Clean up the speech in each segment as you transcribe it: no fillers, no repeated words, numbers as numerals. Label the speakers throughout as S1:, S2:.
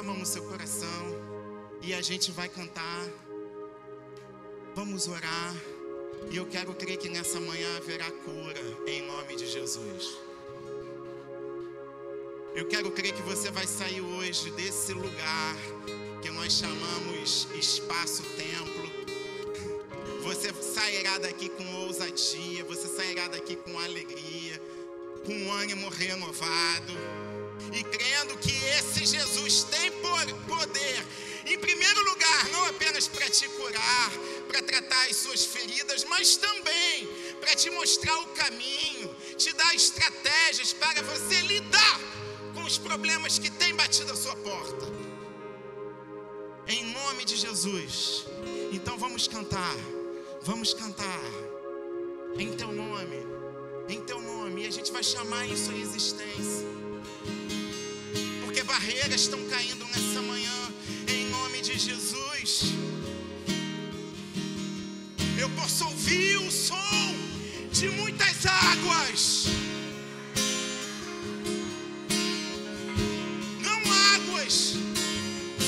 S1: a mão no seu coração e a gente vai cantar. Vamos orar. E eu quero crer que nessa manhã haverá cura em nome de Jesus. Eu quero crer que você vai sair hoje desse lugar que nós chamamos espaço-templo. Você sairá daqui com ousadia, você sairá daqui com alegria, com um ânimo renovado. E crendo que esse Jesus tem poder, em primeiro lugar, não apenas para te curar, para tratar as suas feridas, mas também para te mostrar o caminho, te dar estratégias para você lidar com os problemas que têm batido a sua porta. Em nome de Jesus. Então vamos cantar. Vamos cantar. Em teu nome. Em teu nome. E a gente vai chamar isso à existência. Porque barreiras estão caindo nessa manhã. Em nome de Jesus. Eu posso ouvir o som de muitas águas.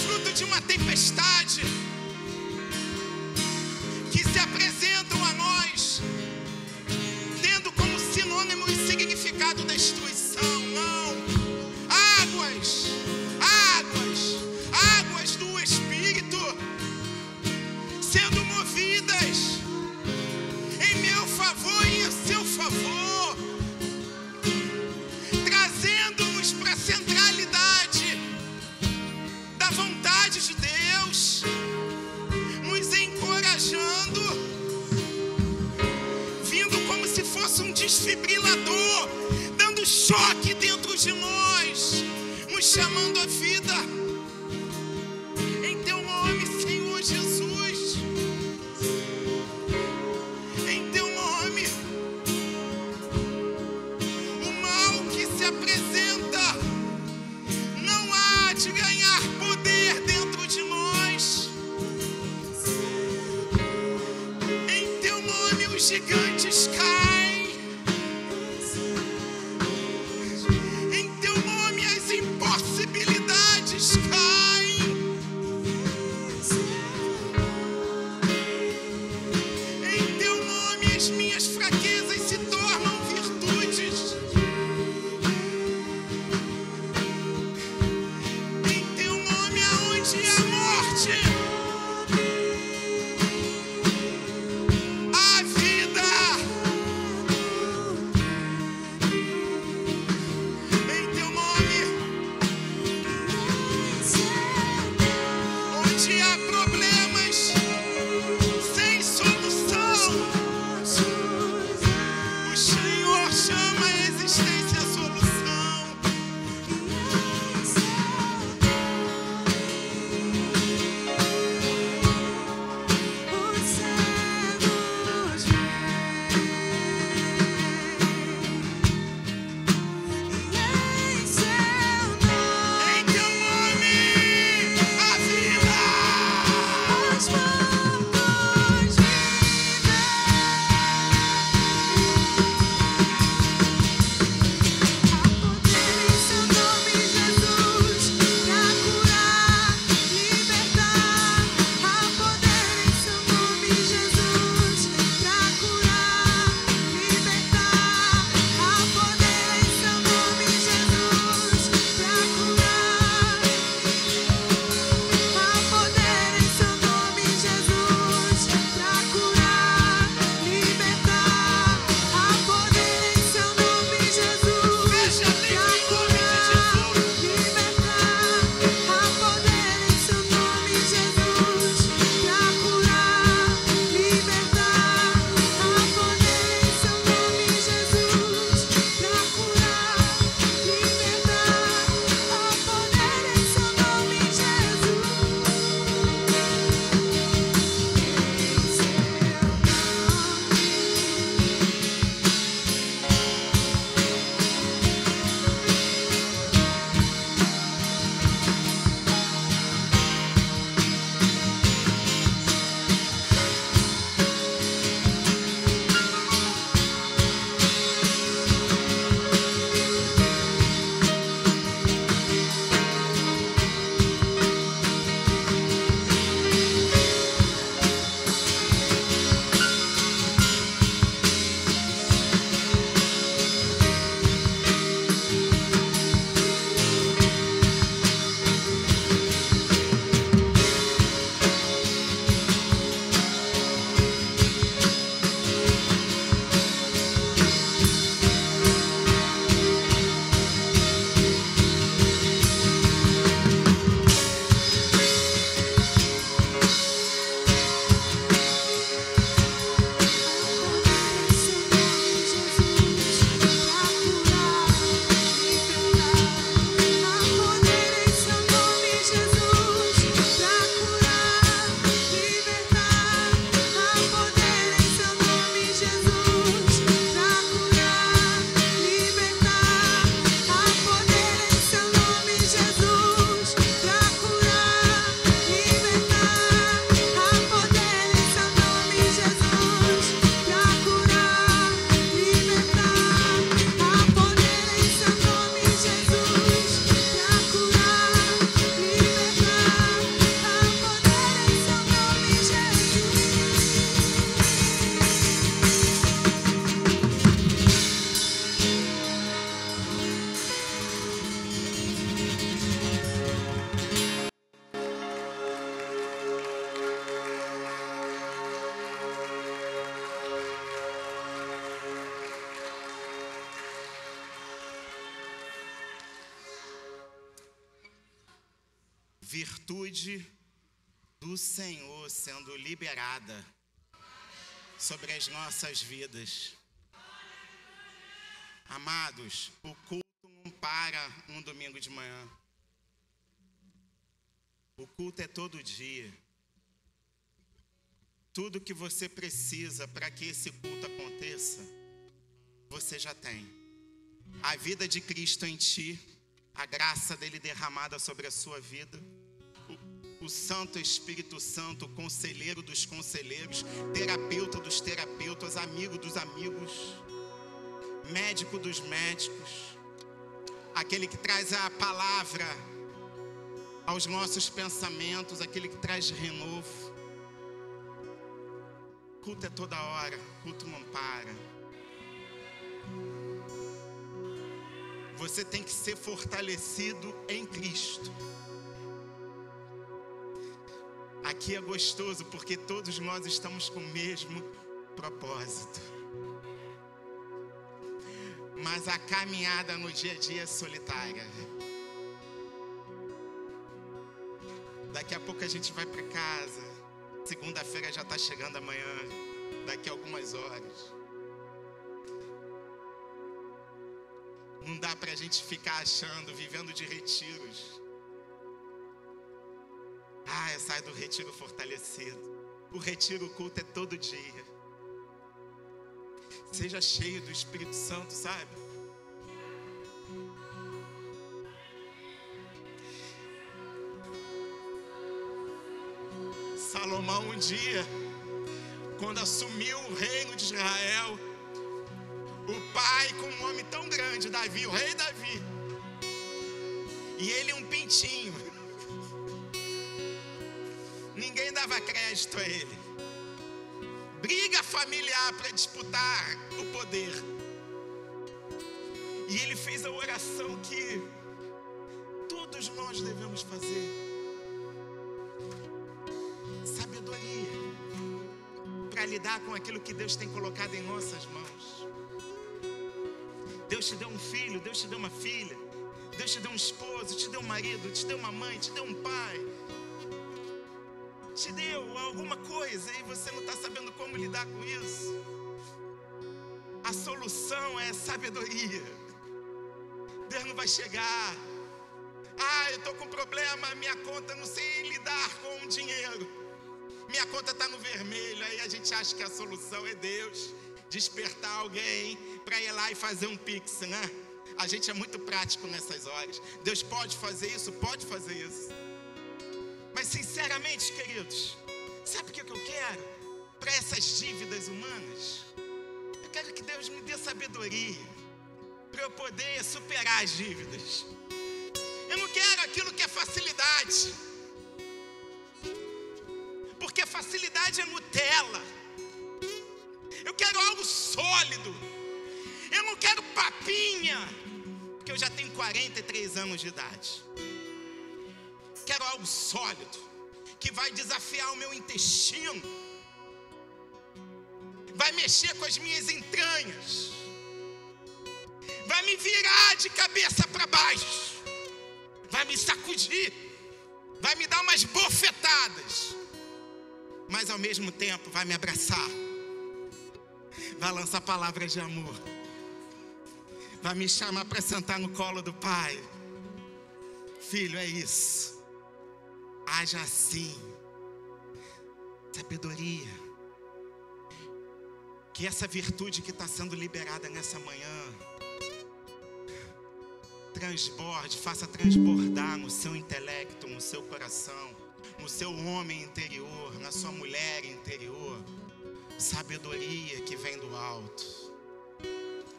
S1: Fruto de uma tempestade que se apresentam a nós tendo como sinônimo e significado destruição. Não, águas do Espírito sendo movidas em meu favor e em seu favor, trazendo-nos para a centralidade da vontade de Deus, nos encorajando, vindo como se fosse um desfibrilador, dando choque dentro de nós, nos chamando à vida. Em teu nome, Senhor Jesus. Em teu nome. O mal que se apresenta não há de ganhar poder dentro de nós. Em teu nome os gigantes caem. Em teu nome as impossibilidades caem. Em teu nome as minhas fraquezas se tornam virtudes. Em teu nome aonde há morte, há vida. virtude do Senhor sendo liberada sobre as nossas vidas. Amados, o culto não para um domingo de manhã. O culto é todo dia. Tudo que você precisa para que esse culto aconteça, você já tem. A vida de Cristo em ti, a graça dele derramada sobre a sua vida, o Santo Espírito Santo, conselheiro dos conselheiros, terapeuta dos terapeutas, amigo dos amigos, médico dos médicos, aquele que traz a palavra aos nossos pensamentos, aquele que traz renovo. Culto é toda hora, culto não para. Você tem que ser fortalecido em Cristo. Aqui é gostoso porque todos nós estamos com o mesmo propósito. Mas a caminhada no dia a dia é solitária. Daqui a pouco a gente vai para casa. Segunda-feira já está chegando amanhã. Daqui a algumas horas. Não dá para a gente ficar achando, vivendo de retiros. Eu saio do retiro fortalecido. O retiro, o culto é todo dia. Seja cheio do Espírito Santo, sabe? Salomão um dia, quando assumiu o reino de Israel, o pai com um homem tão grande, Davi, o rei Davi, e ele um pintinho, ninguém dava crédito a ele. Briga familiar para disputar o poder. E ele fez a oração que todos nós devemos fazer. Sabedoria para lidar com aquilo que Deus tem colocado em nossas mãos. Deus te deu um filho, Deus te deu uma filha, Deus te deu um esposo, te deu um marido, te deu uma mãe, te deu um pai, te deu alguma coisa e você não está sabendo como lidar com isso. A solução é sabedoria. Deus não vai chegar. Eu estou com problema, minha conta, não sei lidar com o dinheiro, minha conta está no vermelho. Aí a gente acha que a solução é Deus despertar alguém para ir lá e fazer um pix, né? A gente é muito prático nessas horas. Deus pode fazer isso? Pode fazer isso. Mas sinceramente, queridos, sabe o que eu quero? Para essas dívidas humanas, eu quero que Deus me dê sabedoria para eu poder superar as dívidas. Eu não quero aquilo que é facilidade, porque facilidade é Nutella. Eu quero algo sólido. Eu não quero papinha, porque eu já tenho 43 anos de idade. Quero algo sólido, que vai desafiar o meu intestino, vai mexer com as minhas entranhas, vai me virar de cabeça para baixo, vai me sacudir, vai me dar umas bofetadas, mas ao mesmo tempo vai me abraçar, vai lançar palavras de amor, vai me chamar para sentar no colo do Pai. Filho, é isso. Haja assim. Sabedoria. Que essa virtude que está sendo liberada nessa manhã transborde, faça transbordar no seu intelecto, no seu coração, no seu homem interior, na sua mulher interior. Sabedoria que vem do alto,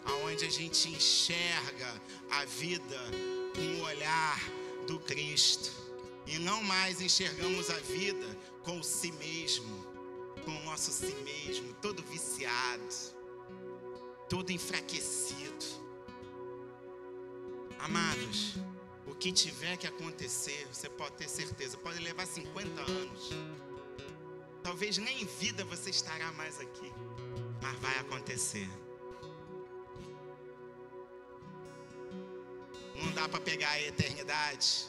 S1: aonde a gente enxerga a vida com o olhar do Cristo. E não mais enxergamos a vida com o si mesmo, com o nosso si mesmo, todo viciado, todo enfraquecido. Amados, o que tiver que acontecer, você pode ter certeza, pode levar 50 anos. Talvez nem em vida você estará mais aqui, mas vai acontecer. Não dá para pegar a eternidade.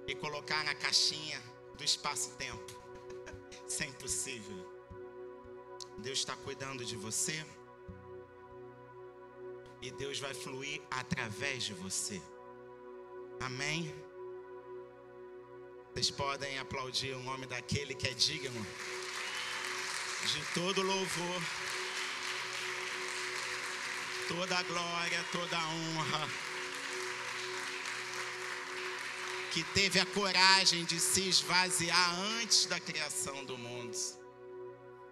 S1: e colocar na caixinha do espaço-tempo. Isso é impossível. Deus está cuidando de você e Deus vai fluir através de você. Amém? Vocês podem aplaudir o nome daquele que é digno de todo louvor, toda glória, toda honra, que teve a coragem de se esvaziar antes da criação do mundo,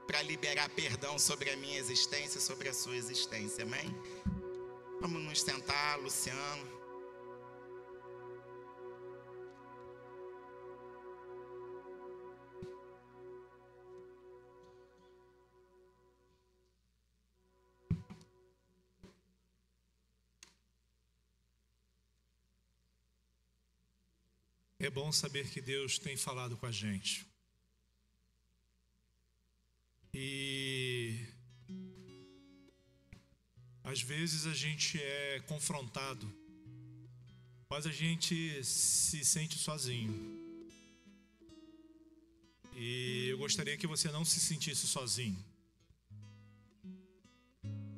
S1: para liberar perdão sobre a minha existência e sobre a sua existência. Amém? Vamos nos sentar, Luciano.
S2: É bom saber que Deus tem falado com a gente. E às vezes a gente é confrontado, mas a gente se sente sozinho. E eu gostaria que você não se sentisse sozinho.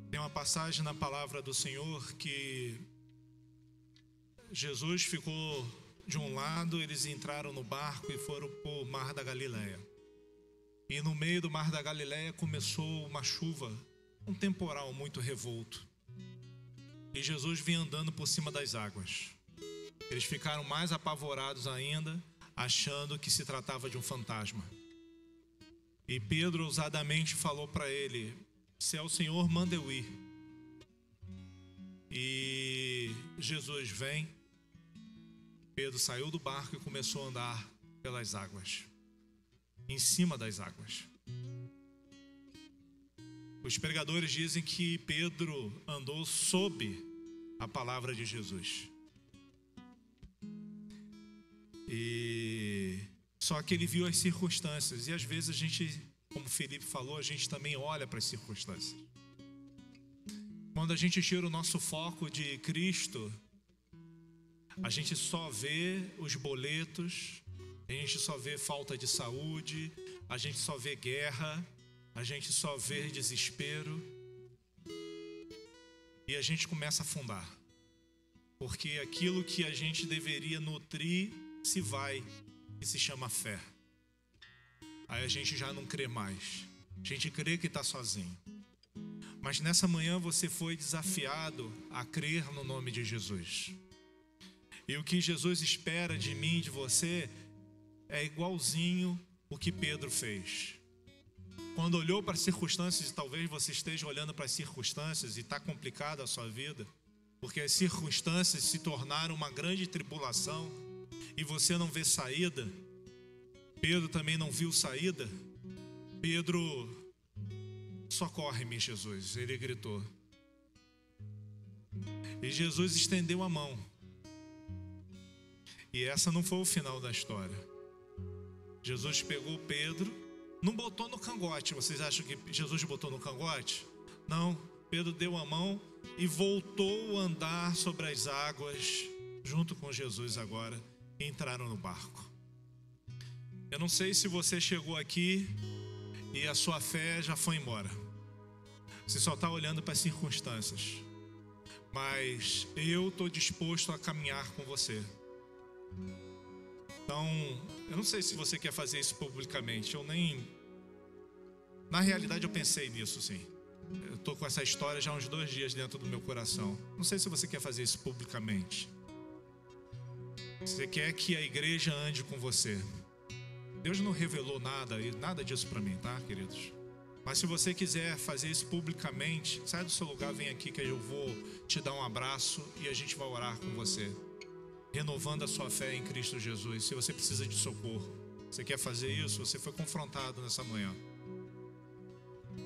S2: Tem uma passagem na palavra do Senhor que Jesus ficou de um lado, eles entraram no barco e foram para o Mar da Galileia. E no meio do Mar da Galileia começou uma chuva, um temporal muito revolto. E Jesus vinha andando por cima das águas. Eles ficaram mais apavorados ainda, achando que se tratava de um fantasma. E Pedro ousadamente falou para ele: se é o Senhor, manda eu ir. E Jesus vem. Pedro saiu do barco e começou a andar pelas águas, em cima das águas. Os pregadores dizem que Pedro andou sob a palavra de Jesus. Só que ele viu as circunstâncias. E às vezes a gente, como o Felipe falou, a gente também olha para as circunstâncias. Quando a gente tira o nosso foco de Cristo, a gente só vê os boletos, a gente só vê falta de saúde, a gente só vê guerra, a gente só vê desespero. E a gente começa a afundar. Porque aquilo que a gente deveria nutrir se vai, e se chama fé. Aí a gente já não crê mais. A gente crê que está sozinho. Mas nessa manhã você foi desafiado a crer no nome de Jesus. E o que Jesus espera de mim e de você é igualzinho o que Pedro fez. Quando olhou para as circunstâncias, e talvez você esteja olhando para as circunstâncias e está complicada a sua vida, porque as circunstâncias se tornaram uma grande tribulação e você não vê saída. Pedro também não viu saída. Pedro: socorre-me, Jesus, ele gritou. E Jesus estendeu a mão. E essa não foi o final da história. Jesus pegou Pedro, não botou no cangote. Vocês acham que Jesus botou no cangote? Não, Pedro deu a mão e voltou a andar sobre as águas junto com Jesus agora, e entraram no barco. Eu não sei se você chegou aqui e a sua fé já foi embora. Você só está olhando para as circunstâncias. Mas eu estou disposto a caminhar com você. Então, eu não sei se você quer fazer isso publicamente. Na realidade, eu pensei nisso, sim. Eu estou com essa história já há uns 2 dias dentro do meu coração. Não sei se você quer fazer isso publicamente. Você quer que a igreja ande com você. Deus não revelou nada disso para mim, tá, queridos? Mas se você quiser fazer isso publicamente, sai do seu lugar, vem aqui que eu vou te dar um abraço e a gente vai orar com você, renovando a sua fé em Cristo Jesus. Se você precisa de socorro, você quer fazer isso, você foi confrontado nessa manhã,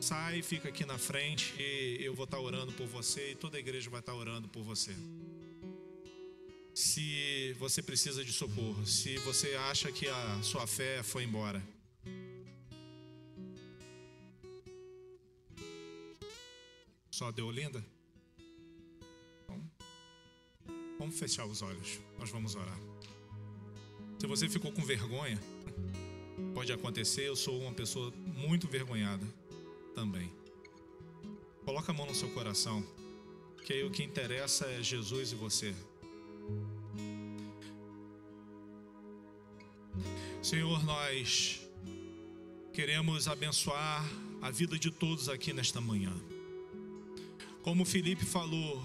S2: sai, fica aqui na frente e eu vou estar orando por você e toda a igreja vai estar orando por você. Se você precisa de socorro, se você acha que a sua fé foi embora, só deu linda? Então, vamos fechar os olhos, nós vamos orar. Se você ficou com vergonha, pode acontecer, eu sou uma pessoa muito vergonhada também. Coloca a mão no seu coração, que aí o que interessa é Jesus e você. Senhor, nós queremos abençoar a vida de todos aqui nesta manhã. Como o Felipe falou,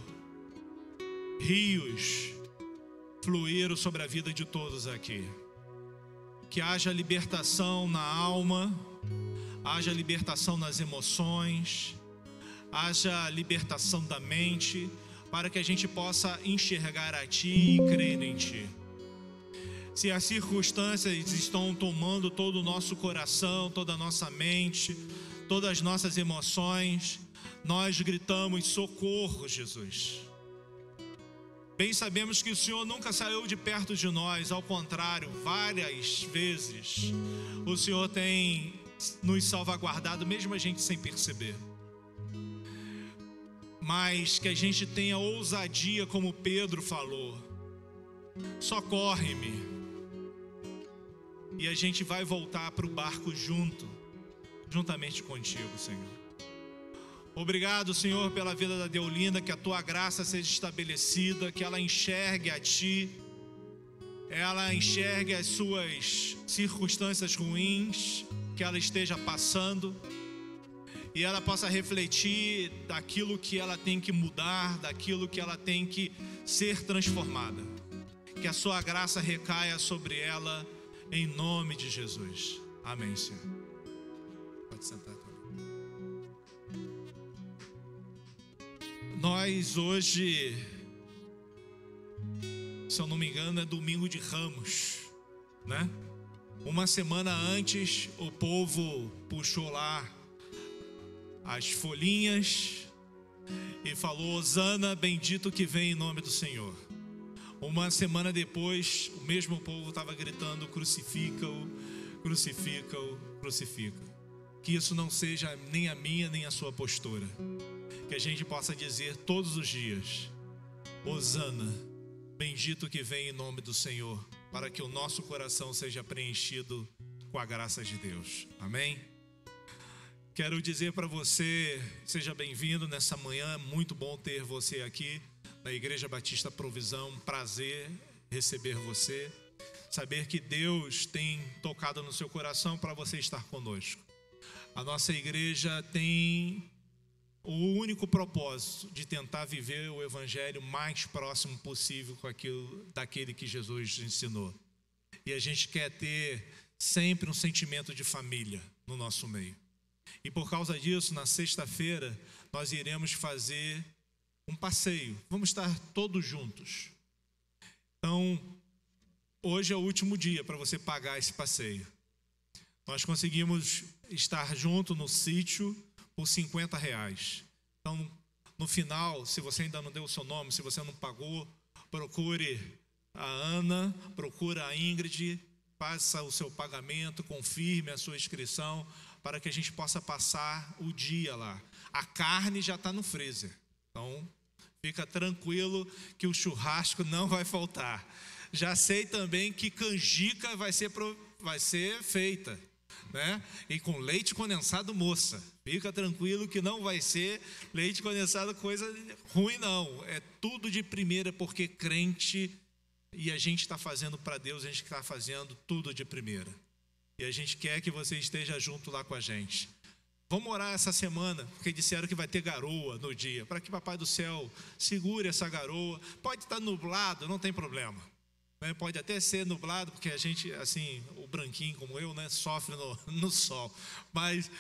S2: rios fluíram sobre a vida de todos aqui. Que haja libertação na alma, haja libertação nas emoções, haja libertação da mente, para que a gente possa enxergar a Ti e crer em Ti. Se as circunstâncias estão tomando todo o nosso coração, toda a nossa mente, todas as nossas emoções, nós gritamos: socorro, Jesus. Bem sabemos que o Senhor nunca saiu de perto de nós, ao contrário, várias vezes o Senhor tem nos salvaguardado, mesmo a gente sem perceber. Mas que a gente tenha ousadia, como Pedro falou: socorre-me. E a gente vai voltar para o barco juntamente contigo, Senhor. Obrigado, Senhor, pela vida da Deolinda, que a Tua graça seja estabelecida, que ela enxergue a Ti, ela enxergue as suas circunstâncias ruins que ela esteja passando, e ela possa refletir daquilo que ela tem que mudar, daquilo que ela tem que ser transformada. Que a Sua graça recaia sobre ela, em nome de Jesus. Amém, Senhor. Pode sentar. Nós hoje, se eu não me engano, é domingo de Ramos, né? Uma semana antes, o povo puxou lá as folhinhas e falou: Hosana, bendito que vem em nome do Senhor. Uma semana depois, o mesmo povo estava gritando: crucifica-o, crucifica-o, crucifica. Que isso não seja nem a minha nem a sua postura. Que a gente possa dizer todos os dias: Hosana, bendito que vem em nome do Senhor, para que o nosso coração seja preenchido com a graça de Deus. Amém? Quero dizer para você, seja bem-vindo nessa manhã, muito bom ter você aqui na Igreja Batista Provisão. Prazer receber você, saber que Deus tem tocado no seu coração para você estar conosco. A nossa igreja tem o único propósito de tentar viver o Evangelho mais próximo possível daquele que Jesus ensinou. E a gente quer ter sempre um sentimento de família no nosso meio. E por causa disso, na sexta-feira, nós iremos fazer um passeio. Vamos estar todos juntos. Então, hoje é o último dia para você pagar esse passeio. Nós conseguimos estar junto no sítio por R$50. Então, no final, se você ainda não deu o seu nome, se você não pagou, procure a Ana, procure a Ingrid, faça o seu pagamento, confirme a sua inscrição, para que a gente possa passar o dia lá. A carne já está no freezer, então fica tranquilo que o churrasco não vai faltar. Já sei também que canjica vai ser feita, né? E com leite condensado, moça. Fica tranquilo que não vai ser leite condensado coisa ruim, não. É tudo de primeira, porque crente, e a gente está fazendo para Deus, a gente está fazendo tudo de primeira. E a gente quer que você esteja junto lá com a gente. Vamos orar essa semana, porque disseram que vai ter garoa no dia, para que Papai do Céu segure essa garoa. Pode estar nublado, não tem problema. Pode até ser nublado, porque a gente, assim, o branquinho como eu, né, sofre no sol. Mas,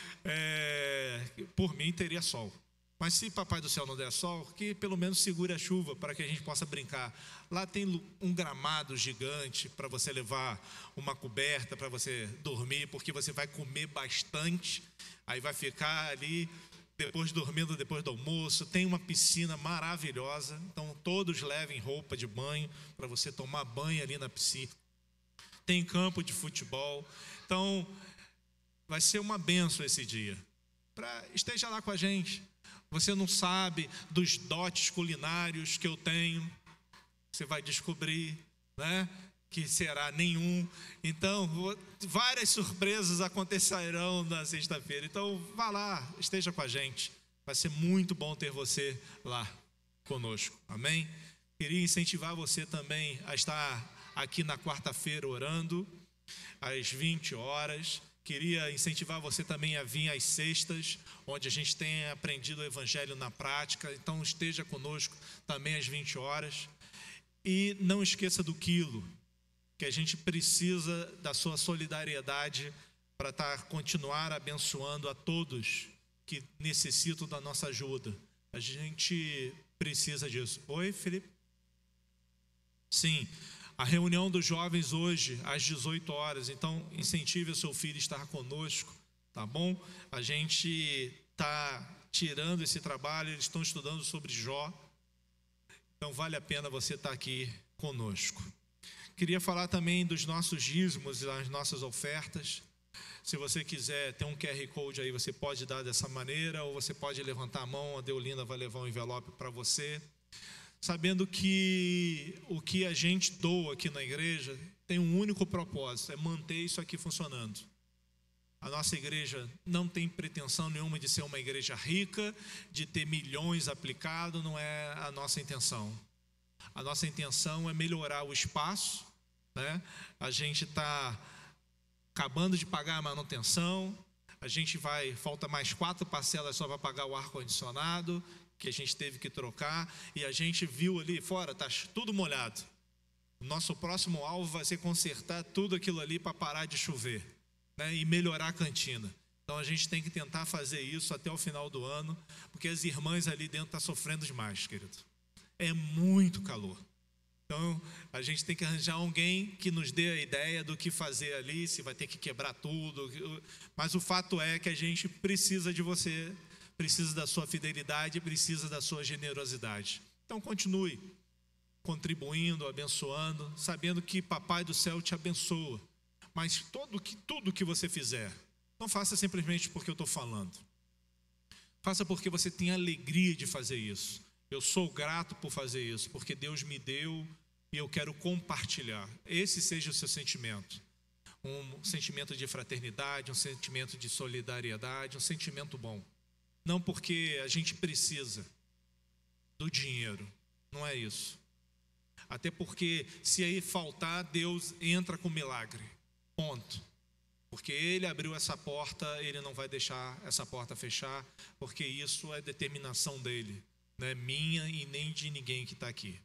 S2: por mim, teria sol. Mas se Papai do Céu não der sol, que pelo menos segure a chuva, para que a gente possa brincar. Lá tem um gramado gigante, para você levar uma coberta, para você dormir, porque você vai comer bastante. Aí vai ficar ali, dormindo depois do almoço. Tem uma piscina maravilhosa, então todos levem roupa de banho para você tomar banho ali na piscina. Tem campo de futebol, então vai ser uma bênção esse dia. Esteja lá com a gente. Você não sabe dos dotes culinários que eu tenho, você vai descobrir, né? que será nenhum. Então, várias surpresas acontecerão na sexta-feira. Então, vá lá, esteja com a gente. Vai ser muito bom ter você lá conosco. Amém? Queria incentivar você também a estar aqui na quarta-feira orando, às 20 horas. Queria incentivar você também a vir às sextas, onde a gente tem aprendido o Evangelho na prática. Então, esteja conosco também às 20 horas. E não esqueça do quilo, que a gente precisa da sua solidariedade para continuar abençoando a todos que necessitam da nossa ajuda. A gente precisa disso. Oi, Felipe? Sim, a reunião dos jovens hoje, às 18 horas. Então, incentive o seu filho a estar conosco, tá bom? A gente está tirando esse trabalho, eles estão estudando sobre Jó. Então, vale a pena você estar aqui conosco. Queria falar também dos nossos dízimos e das nossas ofertas. Se você quiser, tem um QR Code aí, você pode dar dessa maneira, ou você pode levantar a mão, a Deolinda vai levar um envelope para você. Sabendo que o que a gente doa aqui na igreja tem um único propósito, é manter isso aqui funcionando. A nossa igreja não tem pretensão nenhuma de ser uma igreja rica, de ter milhões aplicados, não é a nossa intenção. A nossa intenção é melhorar o espaço, né? A gente está acabando de pagar a manutenção, falta mais 4 parcelas só para pagar o ar-condicionado, que a gente teve que trocar, e a gente viu ali fora, está tudo molhado. O nosso próximo alvo vai ser consertar tudo aquilo ali para parar de chover, né, e melhorar a cantina. Então a gente tem que tentar fazer isso até o final do ano, porque as irmãs ali dentro estão sofrendo demais, querido. É muito calor. Então a gente tem que arranjar alguém que nos dê a ideia do que fazer ali, se vai ter que quebrar tudo. Mas o fato é que a gente precisa de você, precisa da sua fidelidade, precisa da sua generosidade. Então continue contribuindo, abençoando, sabendo que Papai do Céu te abençoa. Mas tudo que você fizer, não faça simplesmente porque eu estou falando. Faça porque você tem alegria de fazer isso. Eu sou grato por fazer isso, porque Deus me deu e eu quero compartilhar. Esse seja o seu sentimento. Um sentimento de fraternidade, um sentimento de solidariedade, um sentimento bom. Não porque a gente precisa do dinheiro, não é isso. Até porque se aí faltar, Deus entra com milagre. Ponto. Porque Ele abriu essa porta, Ele não vai deixar essa porta fechar, porque isso é determinação dEle, não é minha e nem de ninguém que está aqui.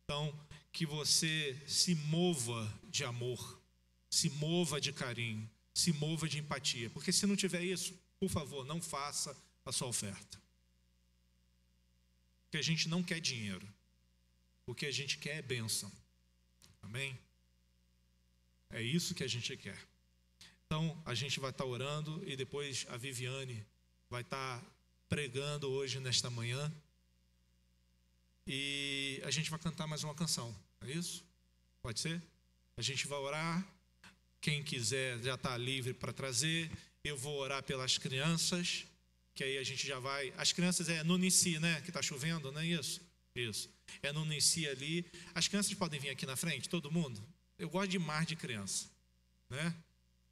S2: Então, que você se mova de amor, se mova de carinho, se mova de empatia. Porque se não tiver isso, por favor, não faça a sua oferta. Porque a gente não quer dinheiro. O que a gente quer é bênção. Amém? É isso que a gente quer. Então, a gente vai estar orando e depois a Viviane vai estar pregando hoje, nesta manhã. E a gente vai cantar mais uma canção. É isso? Pode ser? A gente vai orar. Quem quiser já está livre para trazer. Eu vou orar pelas crianças, que aí a gente já vai... As crianças é no Nici, né? Que está chovendo, não é isso? Isso. É no Nici ali. As crianças podem vir aqui na frente, todo mundo? Eu gosto demais de criança, né?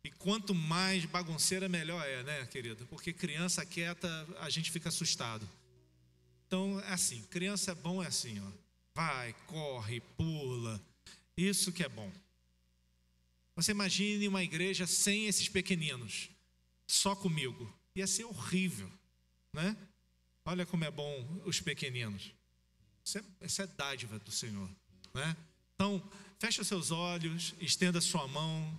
S2: E quanto mais bagunceira, melhor é, né, querida? Porque criança quieta, a gente fica assustado. Então, é assim, criança é bom, é assim, ó. Vai, corre, pula. Isso que é bom. Você imagine uma igreja sem esses pequeninos, só comigo. Ia ser horrível, né? Olha como é bom os pequeninos. Essa é dádiva do Senhor, né? Então, feche os seus olhos, estenda sua mão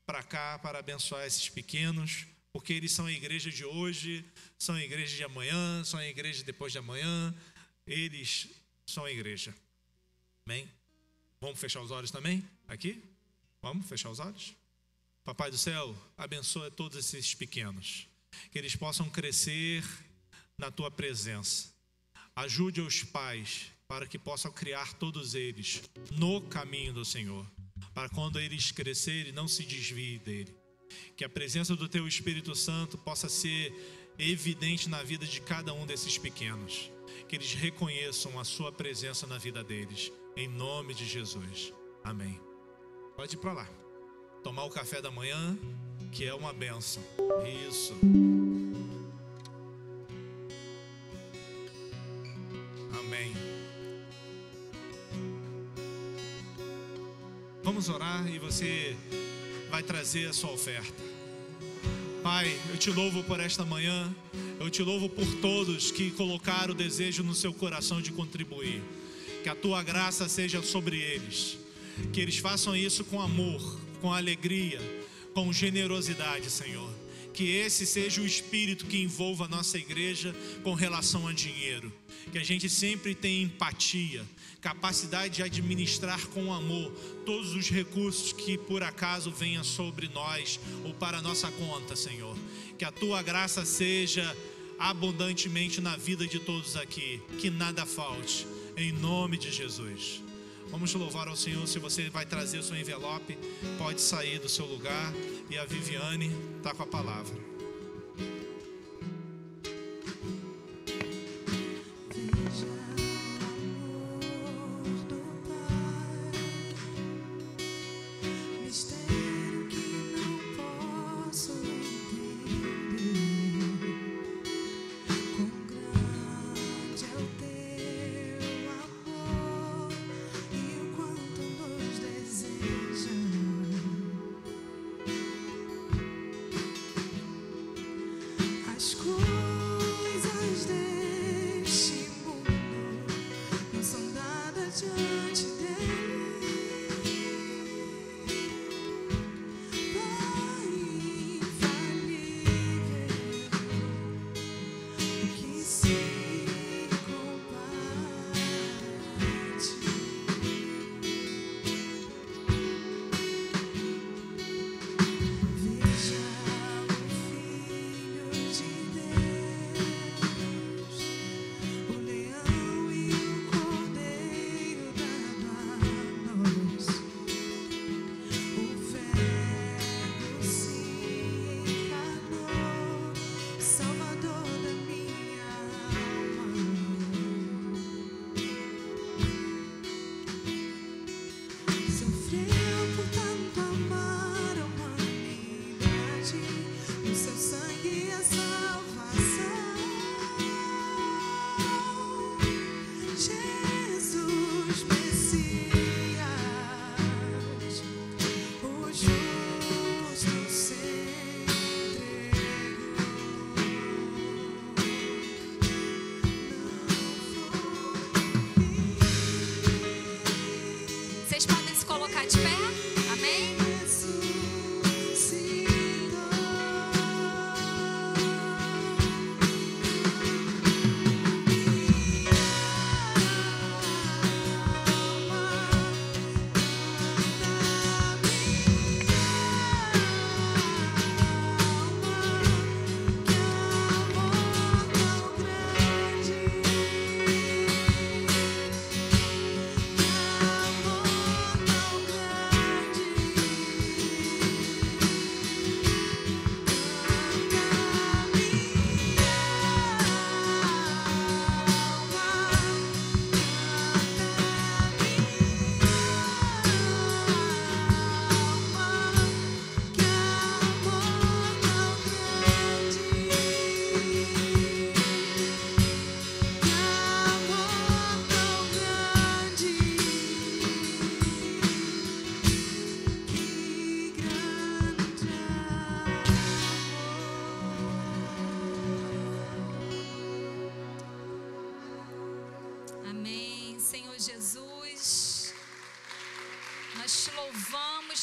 S2: para cá para abençoar esses pequenos, porque eles são a igreja de hoje, são a igreja de amanhã, são a igreja depois de amanhã, eles são a igreja. Amém? Vamos fechar os olhos também? Aqui? Vamos fechar os olhos? Papai do céu, abençoa todos esses pequenos, que eles possam crescer na tua presença. Ajude os pais para que possam criar todos eles no caminho do Senhor, para quando eles crescerem não se desviem dele. Que a presença do teu Espírito Santo possa ser evidente na vida de cada um desses pequenos, que eles reconheçam a sua presença na vida deles, em nome de Jesus. Amém. Pode ir para lá. Tomar o café da manhã, que é uma bênção. Isso. Amém. Vamos orar e você vai trazer a sua oferta. Pai, eu te louvo por esta manhã. Eu te louvo por todos que colocaram o desejo no seu coração de contribuir. Que a tua graça seja sobre eles. Que eles façam isso com amor, com alegria, com generosidade, Senhor. Que esse seja o espírito que envolva a nossa igreja com relação a dinheiro. Que a gente sempre tenha empatia, capacidade de administrar com amor todos os recursos que por acaso venham sobre nós ou para a nossa conta, Senhor. Que a tua graça seja abundantemente na vida de todos aqui, que nada falte, em nome de Jesus. Vamos louvar ao Senhor. Se você vai trazer o seu envelope, pode sair do seu lugar, e a Viviane está com a palavra.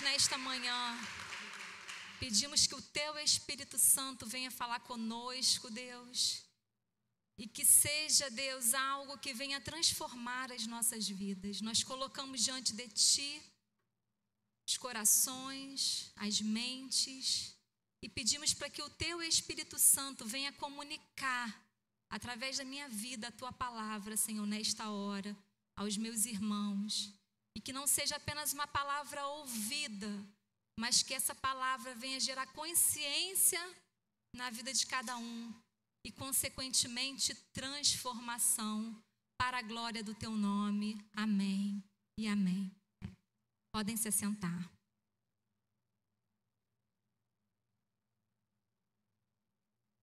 S3: Nesta manhã, pedimos que o Teu Espírito Santo venha falar conosco, Deus, e que seja, Deus, algo que venha transformar as nossas vidas. Nós colocamos diante de Ti os corações, as mentes, e pedimos para que o Teu Espírito Santo venha comunicar, através da minha vida, a Tua palavra, Senhor, nesta hora, aos meus irmãos. E que não seja apenas uma palavra ouvida, mas que essa palavra venha gerar consciência na vida de cada um e, consequentemente, transformação para a glória do Teu nome. Amém e amém. Podem se assentar.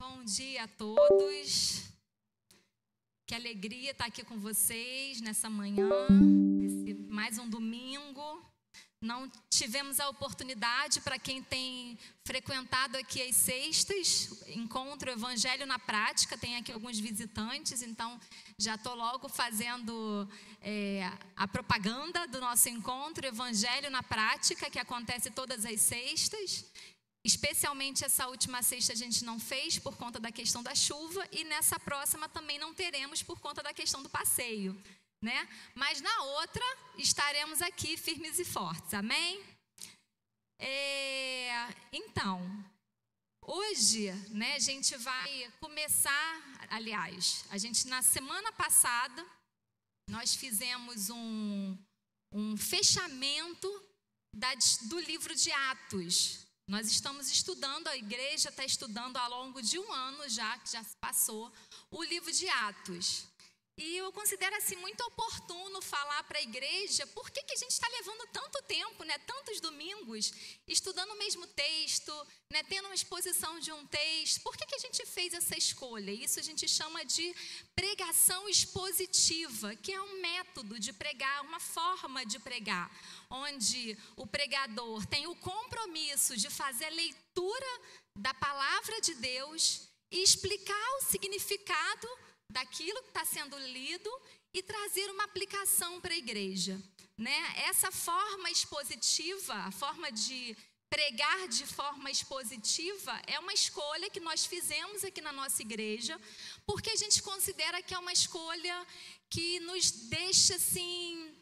S3: Bom dia a todos. Que alegria estar aqui com vocês nessa manhã, mais um domingo. Não tivemos a oportunidade, para quem tem frequentado aqui as sextas, encontro Evangelho na Prática, tem aqui alguns visitantes, então já estou logo fazendo a propaganda do nosso encontro Evangelho na Prática, que acontece todas as sextas. Especialmente essa última sexta a gente não fez por conta da questão da chuva, e nessa próxima também não teremos por conta da questão do passeio, né? Mas na outra estaremos aqui firmes e fortes, amém? Então, hoje, né, a gente vai começar, aliás, a gente na semana passada, nós fizemos um fechamento do livro de Atos. Nós estamos estudando, a igreja está estudando ao longo de um ano já, que já se passou, o livro de Atos. E eu considero assim muito oportuno falar para a igreja por que a gente está levando tanto tempo, né, tantos domingos, estudando o mesmo texto, né, tendo uma exposição de um texto. Por que a gente fez essa escolha? Isso a gente chama de pregação expositiva, que é um método de pregar, uma forma de pregar, onde o pregador tem o compromisso de fazer a leitura da palavra de Deus e explicar o significado daquilo que está sendo lido e trazer uma aplicação para a igreja, né? Essa forma expositiva, a forma de pregar de forma expositiva, é uma escolha que nós fizemos aqui na nossa igreja, porque a gente considera que é uma escolha que nos deixa assim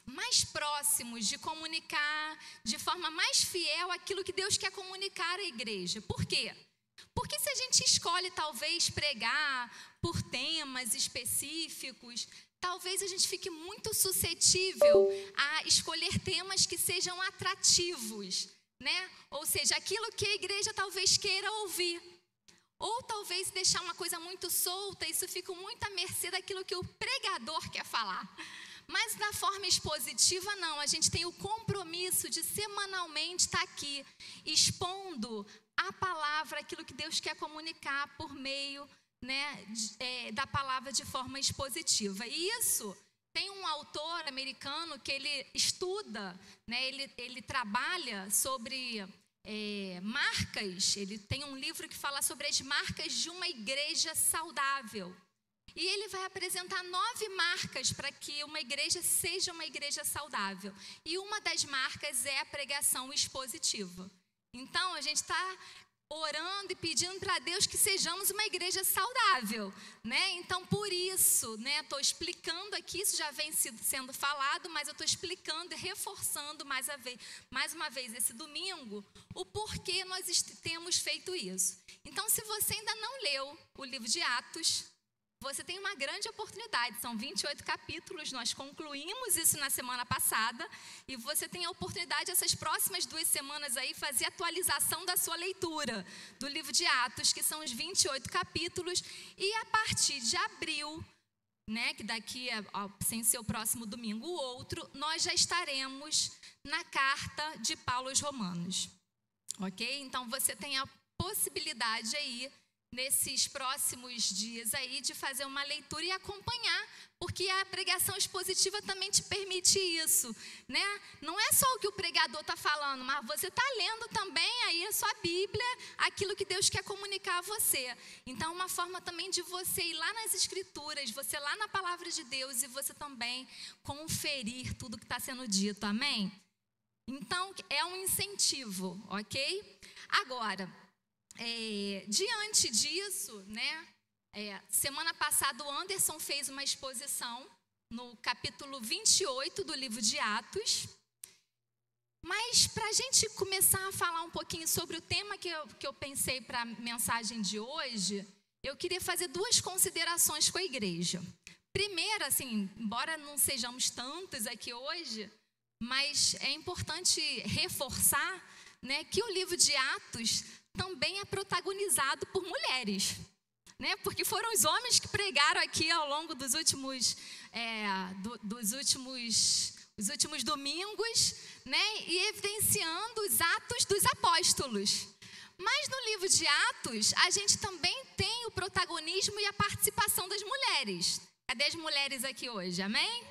S3: mais próximos de comunicar de forma mais fiel aquilo que Deus quer comunicar à igreja. Por quê? Porque se a gente escolhe talvez pregar por temas específicos, talvez a gente fique muito suscetível a escolher temas que sejam atrativos, né? Ou seja, aquilo que a igreja talvez queira ouvir. Ou talvez deixar uma coisa muito solta, isso fica muito à mercê daquilo que o pregador quer falar. Mas da forma expositiva, não. A gente tem o compromisso de semanalmente estar aqui, expondo a palavra, aquilo que Deus quer comunicar por meio, né, da palavra de forma expositiva. E isso, tem um autor americano que ele estuda, né, ele trabalha sobre marcas. Ele tem um livro que fala sobre as marcas de uma igreja saudável. E ele vai apresentar 9 marcas para que uma igreja seja uma igreja saudável. E uma das marcas é a pregação expositiva. Então, a gente está orando e pedindo para Deus que sejamos uma igreja saudável, né? Então, por isso, né, estou explicando aqui, isso já vem sendo falado, mas eu estou explicando e reforçando mais uma vez esse domingo, o porquê nós temos feito isso. Então, se você ainda não leu o livro de Atos, você tem uma grande oportunidade, são 28 capítulos, nós concluímos isso na semana passada, e você tem a oportunidade, essas próximas 2 semanas aí, fazer atualização da sua leitura do livro de Atos, que são os 28 capítulos, e a partir de abril, né, que daqui, sem ser o próximo domingo, o outro, nós já estaremos na carta de Paulo aos Romanos, ok? Então, você tem a possibilidade aí, nesses próximos dias aí, de fazer uma leitura e acompanhar, porque a pregação expositiva também te permite isso, né? Não é só o que o pregador está falando, mas você está lendo também aí a sua Bíblia, aquilo que Deus quer comunicar a você. Então, uma forma também de você ir lá nas Escrituras, você lá na Palavra de Deus, e você também conferir tudo que está sendo dito, amém? Então, é um incentivo, ok? Agora, diante disso, né, semana passada o Anderson fez uma exposição no capítulo 28 do livro de Atos. Mas para a gente começar a falar um pouquinho sobre o tema que eu pensei para a mensagem de hoje, eu queria fazer 2 considerações com a igreja. Primeiro, assim, embora não sejamos tantos aqui hoje, mas é importante reforçar, né, que o livro de Atos também é protagonizado por mulheres, né? Porque foram os homens que pregaram aqui ao longo dos últimos domingos, né? E evidenciando os atos dos apóstolos. Mas no livro de Atos, a gente também tem o protagonismo e a participação das mulheres. Cadê as mulheres aqui hoje? Amém?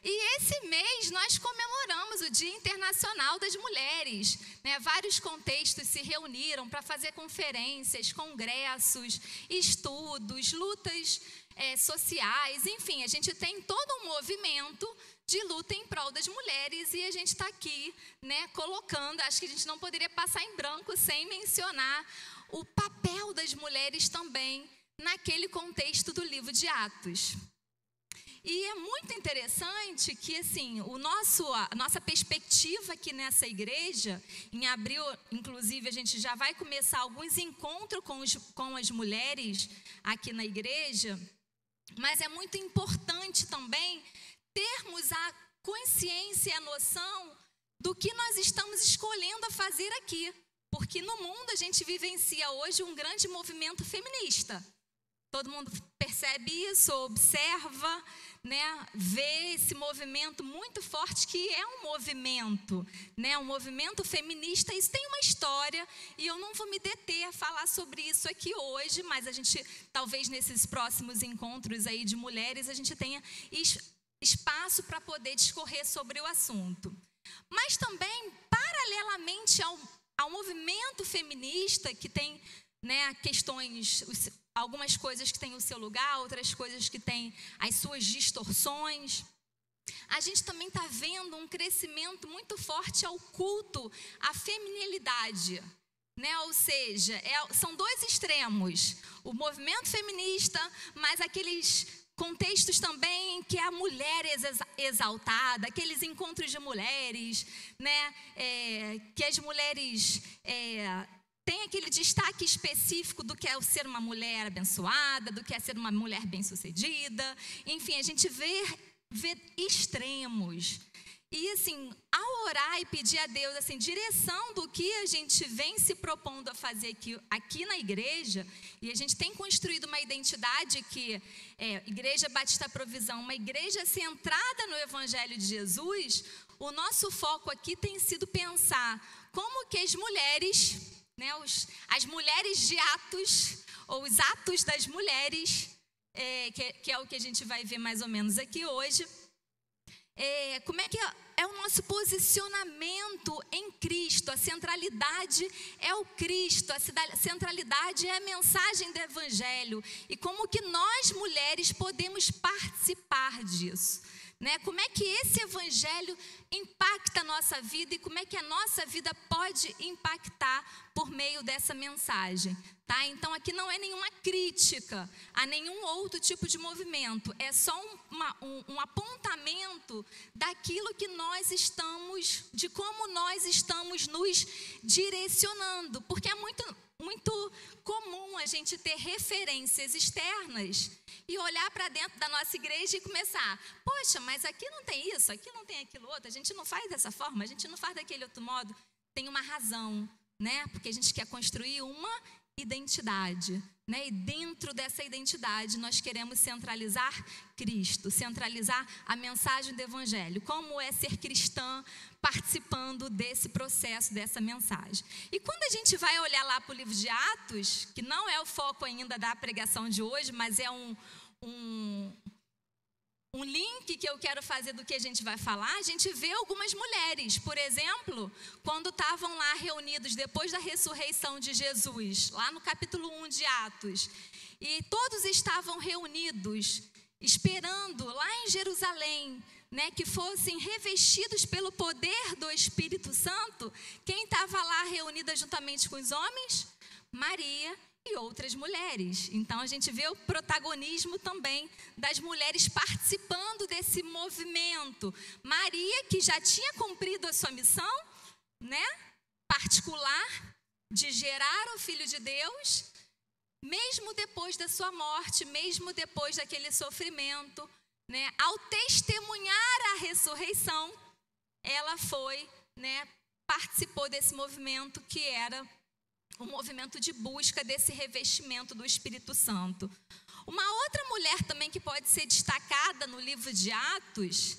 S3: E esse mês nós comemoramos o Dia Internacional das Mulheres, né? Vários contextos se reuniram para fazer conferências, congressos, estudos, lutas sociais, enfim, a gente tem todo um movimento de luta em prol das mulheres e a gente está aqui, né, colocando, acho que a gente não poderia passar em branco sem mencionar o papel das mulheres também naquele contexto do livro de Atos. E é muito interessante que, assim, a nossa perspectiva aqui nessa igreja, em abril, inclusive, a gente já vai começar alguns encontros com as mulheres aqui na igreja, mas é muito importante também termos a consciência e a noção do que nós estamos escolhendo a fazer aqui, porque no mundo a gente vivencia hoje um grande movimento feminista. Todo mundo percebe isso, observa, né, vê esse movimento muito forte que é um movimento, né, um movimento feminista. Isso tem uma história e eu não vou me deter a falar sobre isso aqui hoje, mas a gente, talvez nesses próximos encontros aí de mulheres, a gente tenha espaço para poder discorrer sobre o assunto. Mas também, paralelamente ao movimento feminista, que tem, né, questões, algumas coisas que têm o seu lugar, outras coisas que têm as suas distorções, a gente também está vendo um crescimento muito forte ao culto à feminilidade, né? Ou seja, são dois extremos, o movimento feminista, mas aqueles contextos também em que a mulher é exaltada, aqueles encontros de mulheres, né? Que as mulheres têm aquele destaque específico do que é ser uma mulher abençoada, do que é ser uma mulher bem-sucedida. Enfim, a gente vê extremos. E assim, ao orar e pedir a Deus assim, direção do que a gente vem se propondo a fazer aqui na igreja, e a gente tem construído uma identidade que Igreja Batista Provisão, uma igreja centrada no Evangelho de Jesus, o nosso foco aqui tem sido pensar como que as mulheres, né, as mulheres de Atos, ou os atos das mulheres, que é o que a gente vai ver mais ou menos aqui hoje, como é que é o nosso posicionamento em Cristo. A centralidade é o Cristo, a centralidade é a mensagem do Evangelho, e como que nós mulheres podemos participar disso, né? Como é que esse Evangelho impacta a nossa vida e como é que a nossa vida pode impactar por meio dessa mensagem, tá? Então aqui não é nenhuma crítica a nenhum outro tipo de movimento, é só um apontamento daquilo que nós estamos, de como nós estamos nos direcionando, porque é muito comum a gente ter referências externas e olhar para dentro da nossa igreja e começar, poxa, mas aqui não tem isso, aqui não tem aquilo outro, a gente não faz dessa forma, a gente não faz daquele outro modo. Tem uma razão, né? Porque a gente quer construir uma identidade, né? E dentro dessa identidade nós queremos centralizar Cristo, centralizar a mensagem do Evangelho, como é ser cristã participando desse processo, dessa mensagem. E quando a gente vai olhar lá para o livro de Atos, que não é o foco ainda da pregação de hoje, mas é um link que eu quero fazer do que a gente vai falar, a gente vê algumas mulheres, por exemplo, quando estavam lá reunidos depois da ressurreição de Jesus, lá no capítulo 1 de Atos, e todos estavam reunidos, esperando lá em Jerusalém, né, que fossem revestidos pelo poder do Espírito Santo. Quem estava lá reunida juntamente com os homens? Maria e outras mulheres. Então a gente vê o protagonismo também das mulheres participando desse movimento. Maria, que já tinha cumprido a sua missão, né, particular de gerar o Filho de Deus, mesmo depois da sua morte, mesmo depois daquele sofrimento, né, ao testemunhar a ressurreição, ela foi, né, participou desse movimento que era um movimento de busca desse revestimento do Espírito Santo. Uma outra mulher também que pode ser destacada no livro de Atos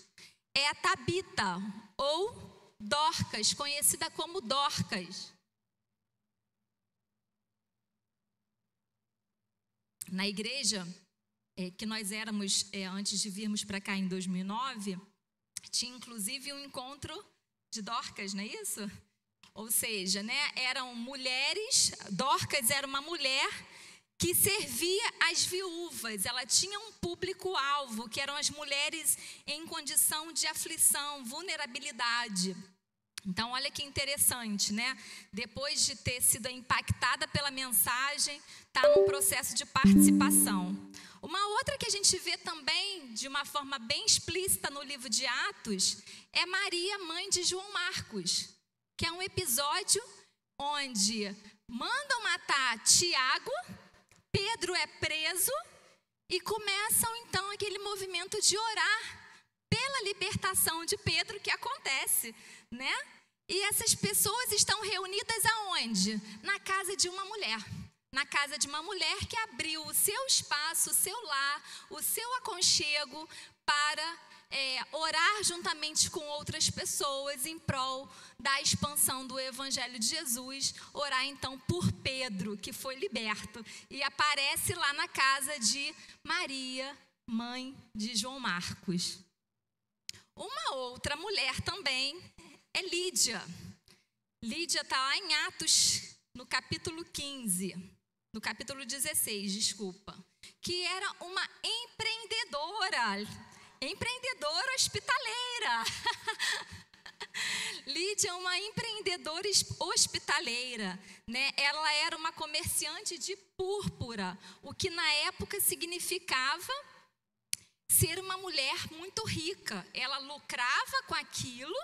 S3: é a Tabita, ou Dorcas, conhecida como Dorcas. na igreja que nós éramos antes de virmos para cá em 2009, tinha inclusive um encontro de Dorcas, não é isso? Ou seja, né, eram mulheres, Dorcas era uma mulher que servia as viúvas. Ela tinha um público-alvo, que eram as mulheres em condição de aflição, vulnerabilidade. Então, olha que interessante, né? Depois de ter sido impactada pela mensagem, está num processo de participação. Uma outra que a gente vê também, de uma forma bem explícita no livro de Atos, é Maria, mãe de João Marcos, que é um episódio onde mandam matar Tiago, Pedro é preso e começam então aquele movimento de orar pela libertação de Pedro que acontece, né? E essas pessoas estão reunidas aonde? Na casa de uma mulher. Na casa de uma mulher que abriu o seu espaço, o seu lar, o seu aconchego para orar juntamente com outras pessoas em prol da expansão do Evangelho de Jesus, orar então por Pedro, que foi liberto, e aparece lá na casa de Maria, mãe de João Marcos. Uma outra mulher também é Lídia. Lídia está lá em Atos, no capítulo 15, no capítulo 16, desculpa, que era uma empreendedora hospitaleira. Lídia é uma empreendedora hospitaleira, né? Ela era uma comerciante de púrpura, o que na época significava ser uma mulher muito rica. Ela lucrava com aquilo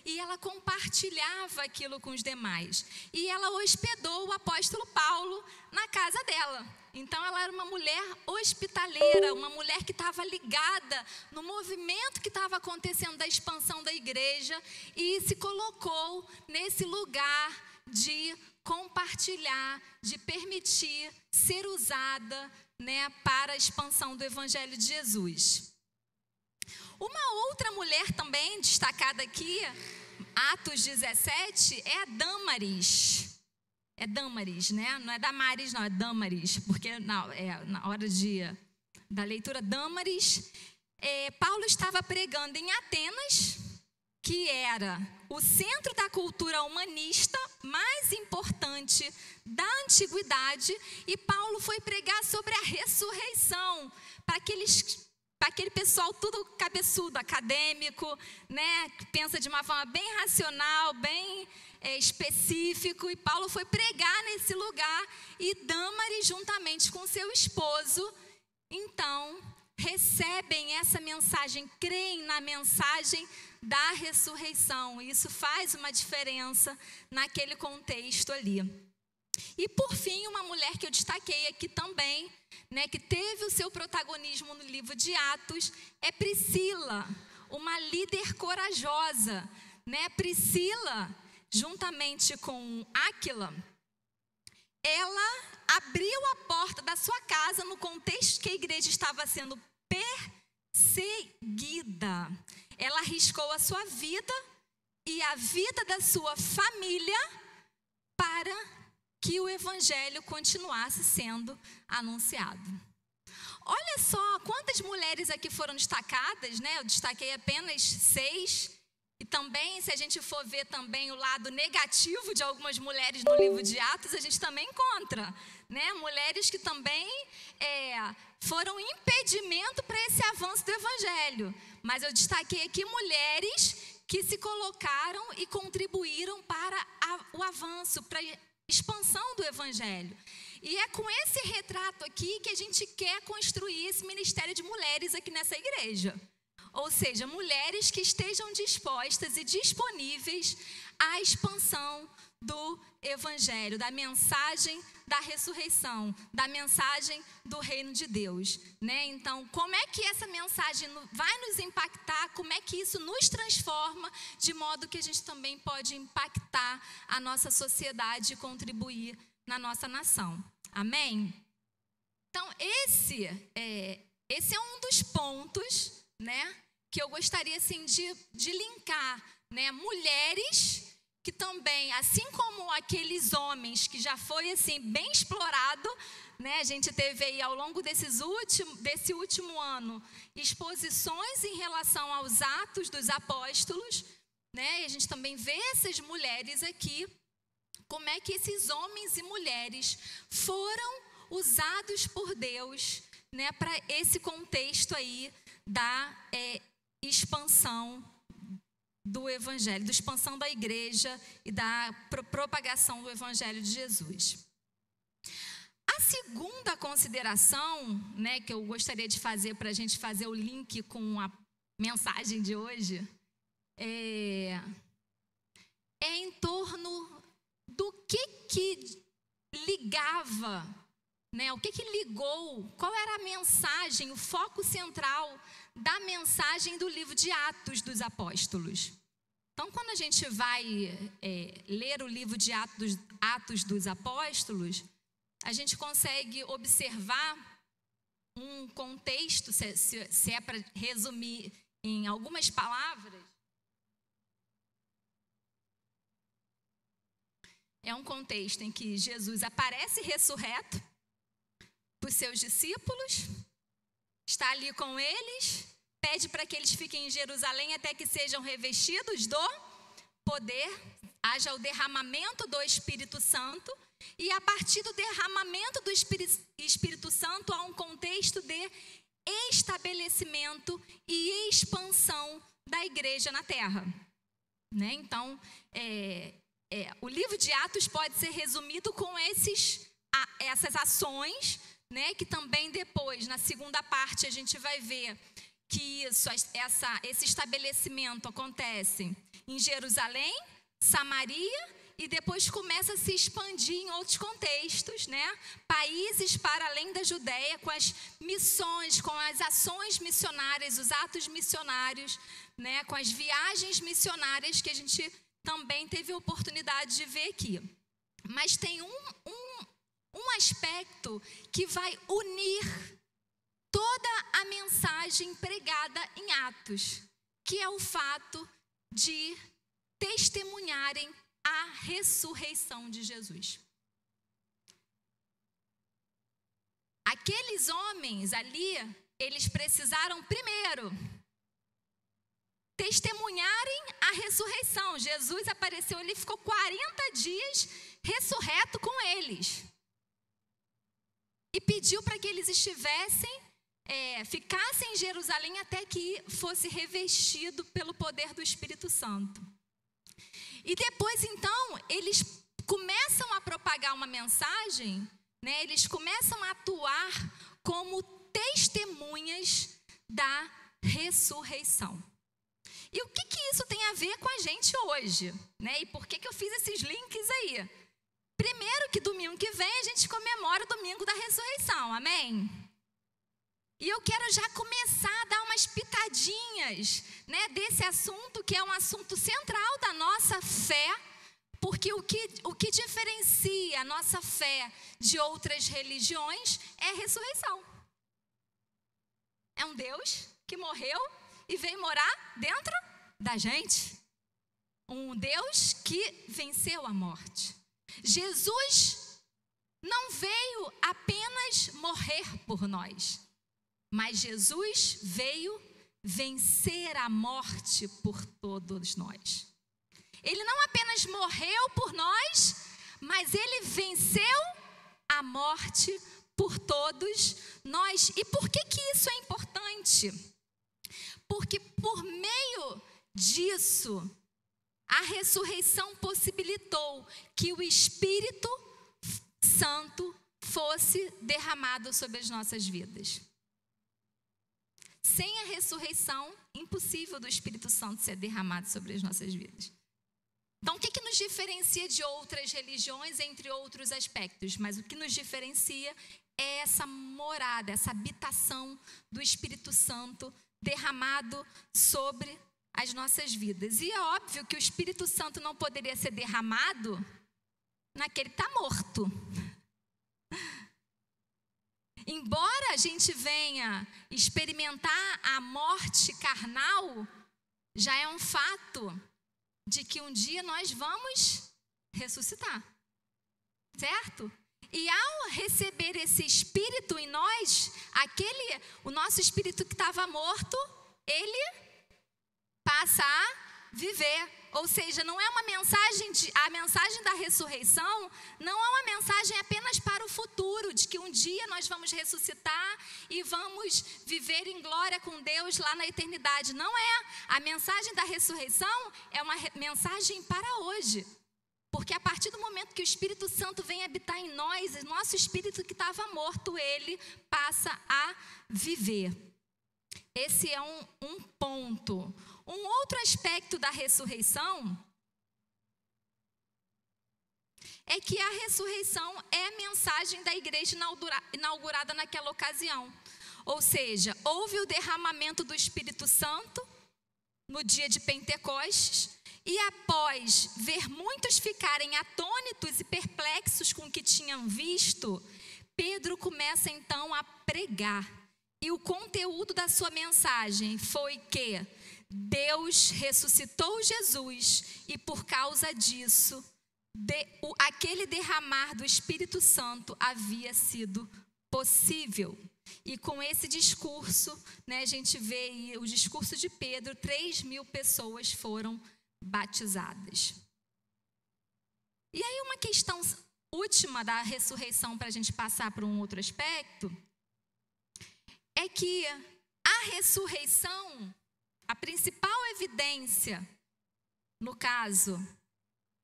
S3: e ela compartilhava aquilo com os demais. E ela hospedou o apóstolo Paulo na casa dela. Então ela era uma mulher hospitaleira, uma mulher que estava ligada no movimento que estava acontecendo da expansão da igreja e se colocou nesse lugar de compartilhar, de permitir ser usada, né, para a expansão do Evangelho de Jesus. Uma outra mulher também destacada aqui, Atos 17, é a Dâmaris. É Dâmaris, né? Não é Damaris, não, é Dâmaris, porque na hora da leitura Dâmaris, Paulo estava pregando em Atenas, que era o centro da cultura humanista mais importante da antiguidade, e Paulo foi pregar sobre a ressurreição para aquele pessoal tudo cabeçudo, acadêmico, né, que pensa de uma forma bem racional, bem específico, e Paulo foi pregar nesse lugar, e Dâmaris, juntamente com seu esposo, então, recebem essa mensagem, creem na mensagem da ressurreição. Isso faz uma diferença naquele contexto ali. E por fim, uma mulher que eu destaquei aqui também, né, que teve o seu protagonismo no livro de Atos, é Priscila, uma líder corajosa, né? Priscila, juntamente com Áquila, ela abriu a porta da sua casa no contexto que a igreja estava sendo perseguida. Ela arriscou a sua vida e a vida da sua família para que o evangelho continuasse sendo anunciado. Olha só quantas mulheres aqui foram destacadas, né? Eu destaquei apenas 6. E também, se a gente for ver também o lado negativo de algumas mulheres no livro de Atos, a gente também encontra, né, mulheres que também foram impedimento para esse avanço do evangelho. Mas eu destaquei aqui mulheres que se colocaram e contribuíram para o avanço, para a expansão do evangelho. E é com esse retrato aqui que a gente quer construir esse ministério de mulheres aqui nessa igreja. Ou seja, mulheres que estejam dispostas e disponíveis à expansão do evangelho, da mensagem da ressurreição, da mensagem do reino de Deus, né? Então, como é que essa mensagem vai nos impactar? Como é que isso nos transforma de modo que a gente também pode impactar a nossa sociedade e contribuir na nossa nação? Amém? Então, esse é um dos pontos, né, que eu gostaria assim de linkar, né, mulheres que também, assim como aqueles homens que já foi assim bem explorado, né? A gente teve aí ao longo desse último ano exposições em relação aos Atos dos Apóstolos, né? E a gente também vê essas mulheres aqui, como é que esses homens e mulheres foram usados por Deus, né? Para esse contexto aí da expansão do Evangelho, da expansão da igreja e da propagação do Evangelho de Jesus. A segunda consideração, né, que eu gostaria de fazer para a gente fazer o link com a mensagem de hoje, é em torno do que ligava, né, o que ligou, qual era a mensagem, o foco central da mensagem do livro de Atos dos Apóstolos. Então, quando a gente vai ler o livro de Atos dos Apóstolos, a gente consegue observar um contexto, se é para resumir em algumas palavras, é um contexto em que Jesus aparece ressurreto para os seus discípulos, está ali com eles, pede para que eles fiquem em Jerusalém até que sejam revestidos do poder, haja o derramamento do Espírito Santo, e a partir do derramamento do Espírito Santo há um contexto de estabelecimento e expansão da igreja na terra, né? Então, o livro de Atos pode ser resumido com essas ações, né? Que também depois, na segunda parte, a gente vai ver que esse estabelecimento acontece em Jerusalém, Samaria, e depois começa a se expandir em outros contextos, né? Países para além da Judéia, com as missões, com as ações missionárias, os atos missionários, né? Com as viagens missionárias que a gente também teve a oportunidade de ver aqui. Mas tem um aspecto que vai unir toda a mensagem pregada em Atos, que é o fato de testemunharem a ressurreição de Jesus. Aqueles homens ali, eles precisaram primeiro testemunharem a ressurreição. Jesus apareceu ali, ficou 40 dias ressurreto com eles. E pediu para que eles ficassem em Jerusalém até que fosse revestido pelo poder do Espírito Santo. E depois, então, eles começam a propagar uma mensagem, né? Eles começam a atuar como testemunhas da ressurreição. E o que isso tem a ver com a gente hoje, né? E por que eu fiz esses links aí? Primeiro que domingo que vem a gente comemora o domingo da ressurreição, amém? E eu quero já começar a dar umas pitadinhas, né, desse assunto, que é um assunto central da nossa fé, porque o que diferencia a nossa fé de outras religiões é a ressurreição. É um Deus que morreu e veio morar dentro da gente. Um Deus que venceu a morte. Jesus não veio apenas morrer por nós, mas Jesus veio vencer a morte por todos nós. Ele não apenas morreu por nós, mas ele venceu a morte por todos nós. E por que isso é importante? Porque por meio disso, a ressurreição possibilitou que o Espírito Santo fosse derramado sobre as nossas vidas. Sem a ressurreição, impossível do Espírito Santo ser derramado sobre as nossas vidas. Então, o que nos diferencia de outras religiões, entre outros aspectos? Mas o que nos diferencia é essa morada, essa habitação do Espírito Santo derramado sobre as nossas vidas. E é óbvio que o Espírito Santo não poderia ser derramado naquele que está morto. Embora a gente venha experimentar a morte carnal, já é um fato de que um dia nós vamos ressuscitar, certo? E ao receber esse espírito em nós, o nosso espírito que estava morto, ele passa a viver. Ou seja, não é uma mensagem, a mensagem da ressurreição não é uma mensagem apenas para o futuro, de que um dia nós vamos ressuscitar e vamos viver em glória com Deus lá na eternidade. Não é. A mensagem da ressurreição é uma mensagem para hoje. Porque a partir do momento que o Espírito Santo vem habitar em nós, o nosso espírito que estava morto, ele passa a viver. Esse é um ponto. Um outro aspecto da ressurreição é que a ressurreição é a mensagem da igreja inaugurada naquela ocasião. Ou seja, houve o derramamento do Espírito Santo no dia de Pentecostes, e após ver muitos ficarem atônitos e perplexos com o que tinham visto, Pedro começa então a pregar. E o conteúdo da sua mensagem foi que Deus ressuscitou Jesus e por causa disso, aquele derramar do Espírito Santo havia sido possível. E com esse discurso, a gente vê aí o discurso de Pedro, 3.000 pessoas foram batizadas. E aí uma questão última da ressurreição para a gente passar para um outro aspecto, é que a ressurreição, a principal evidência, no caso,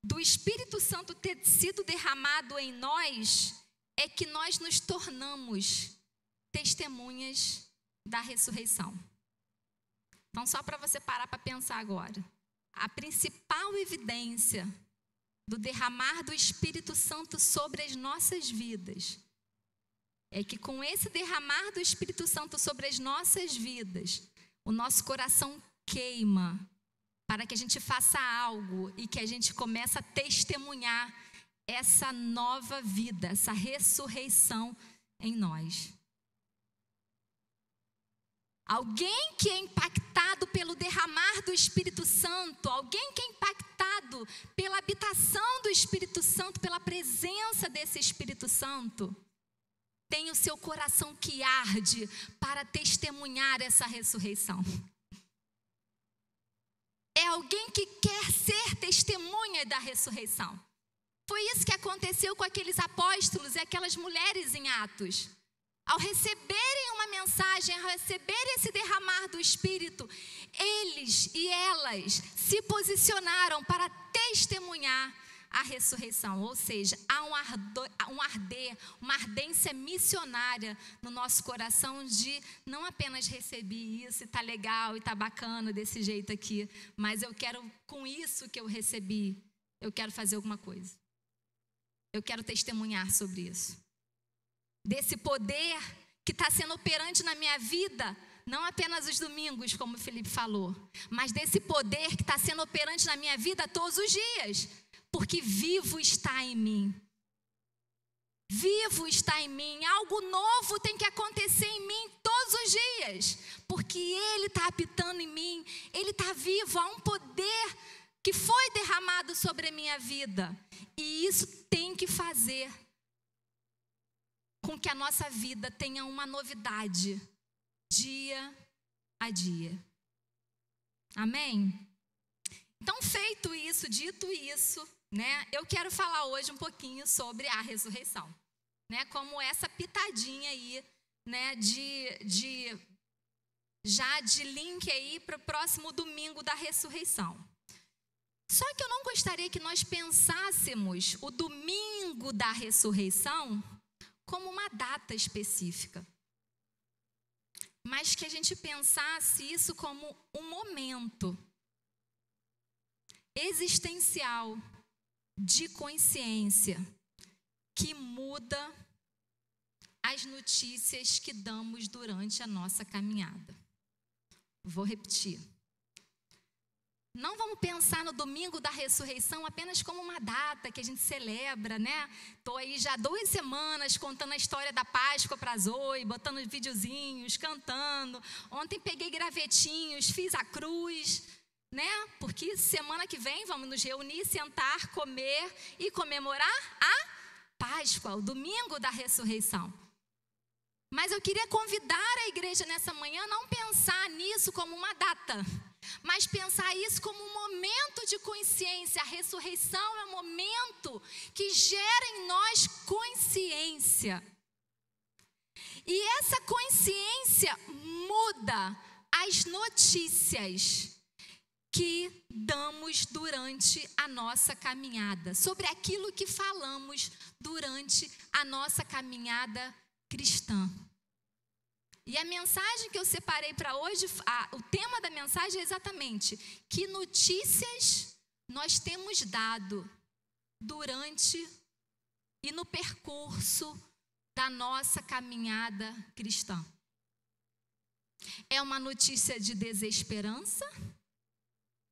S3: do Espírito Santo ter sido derramado em nós, é que nós nos tornamos testemunhas da ressurreição. Então, só para você parar para pensar agora. A principal evidência do derramar do Espírito Santo sobre as nossas vidas é que com esse derramar do Espírito Santo sobre as nossas vidas, o nosso coração queima para que a gente faça algo e que a gente comece a testemunhar essa nova vida, essa ressurreição em nós. Alguém que é impactado pelo derramar do Espírito Santo, alguém que é impactado pela habitação do Espírito Santo, pela presença desse Espírito Santo, tem o seu coração que arde para testemunhar essa ressurreição. É alguém que quer ser testemunha da ressurreição. Foi isso que aconteceu com aqueles apóstolos e aquelas mulheres em Atos. Ao receberem uma mensagem, ao receberem esse derramar do Espírito, eles e elas se posicionaram para testemunhar a ressurreição. Ou seja, há um arder, uma ardência missionária no nosso coração de não apenas receber isso e tá legal e tá bacana desse jeito aqui, mas eu quero, com isso que eu recebi, eu quero fazer alguma coisa. Eu quero testemunhar sobre isso. Desse poder que está sendo operante na minha vida, não apenas os domingos, como o Felipe falou, mas desse poder que está sendo operante na minha vida todos os dias, porque vivo está em mim. Vivo está em mim, algo novo tem que acontecer em mim todos os dias, porque Ele está habitando em mim, Ele está vivo, há um poder que foi derramado sobre a minha vida, e isso tem que fazer com que a nossa vida tenha uma novidade dia a dia. Amém? Então, feito isso, dito isso, eu quero falar hoje um pouquinho sobre a ressurreição, como essa pitadinha aí, de link aí para o próximo domingo da ressurreição. Só que eu não gostaria que nós pensássemos o domingo da ressurreição como uma data específica, mas que a gente pensasse isso como um momento existencial de consciência que muda as notícias que damos durante a nossa caminhada. Vou repetir. Não vamos pensar no domingo da ressurreição apenas como uma data que a gente celebra, Estou aí já 2 semanas contando a história da Páscoa para a Zoe, botando videozinhos, cantando. Ontem peguei gravetinhos, fiz a cruz. né? Porque semana que vem vamos nos reunir, sentar, comer e comemorar a Páscoa, o domingo da ressurreição. Mas eu queria convidar a igreja nessa manhã a não pensar nisso como uma data, mas pensar isso como um momento de consciência. A ressurreição é um momento que gera em nós consciência. E essa consciência muda as notícias que damos durante a nossa caminhada, sobre aquilo que falamos durante a nossa caminhada cristã. E a mensagem que eu separei para hoje, o tema da mensagem é exatamente: que notícias nós temos dado durante e no percurso da nossa caminhada cristã. É uma notícia de desesperança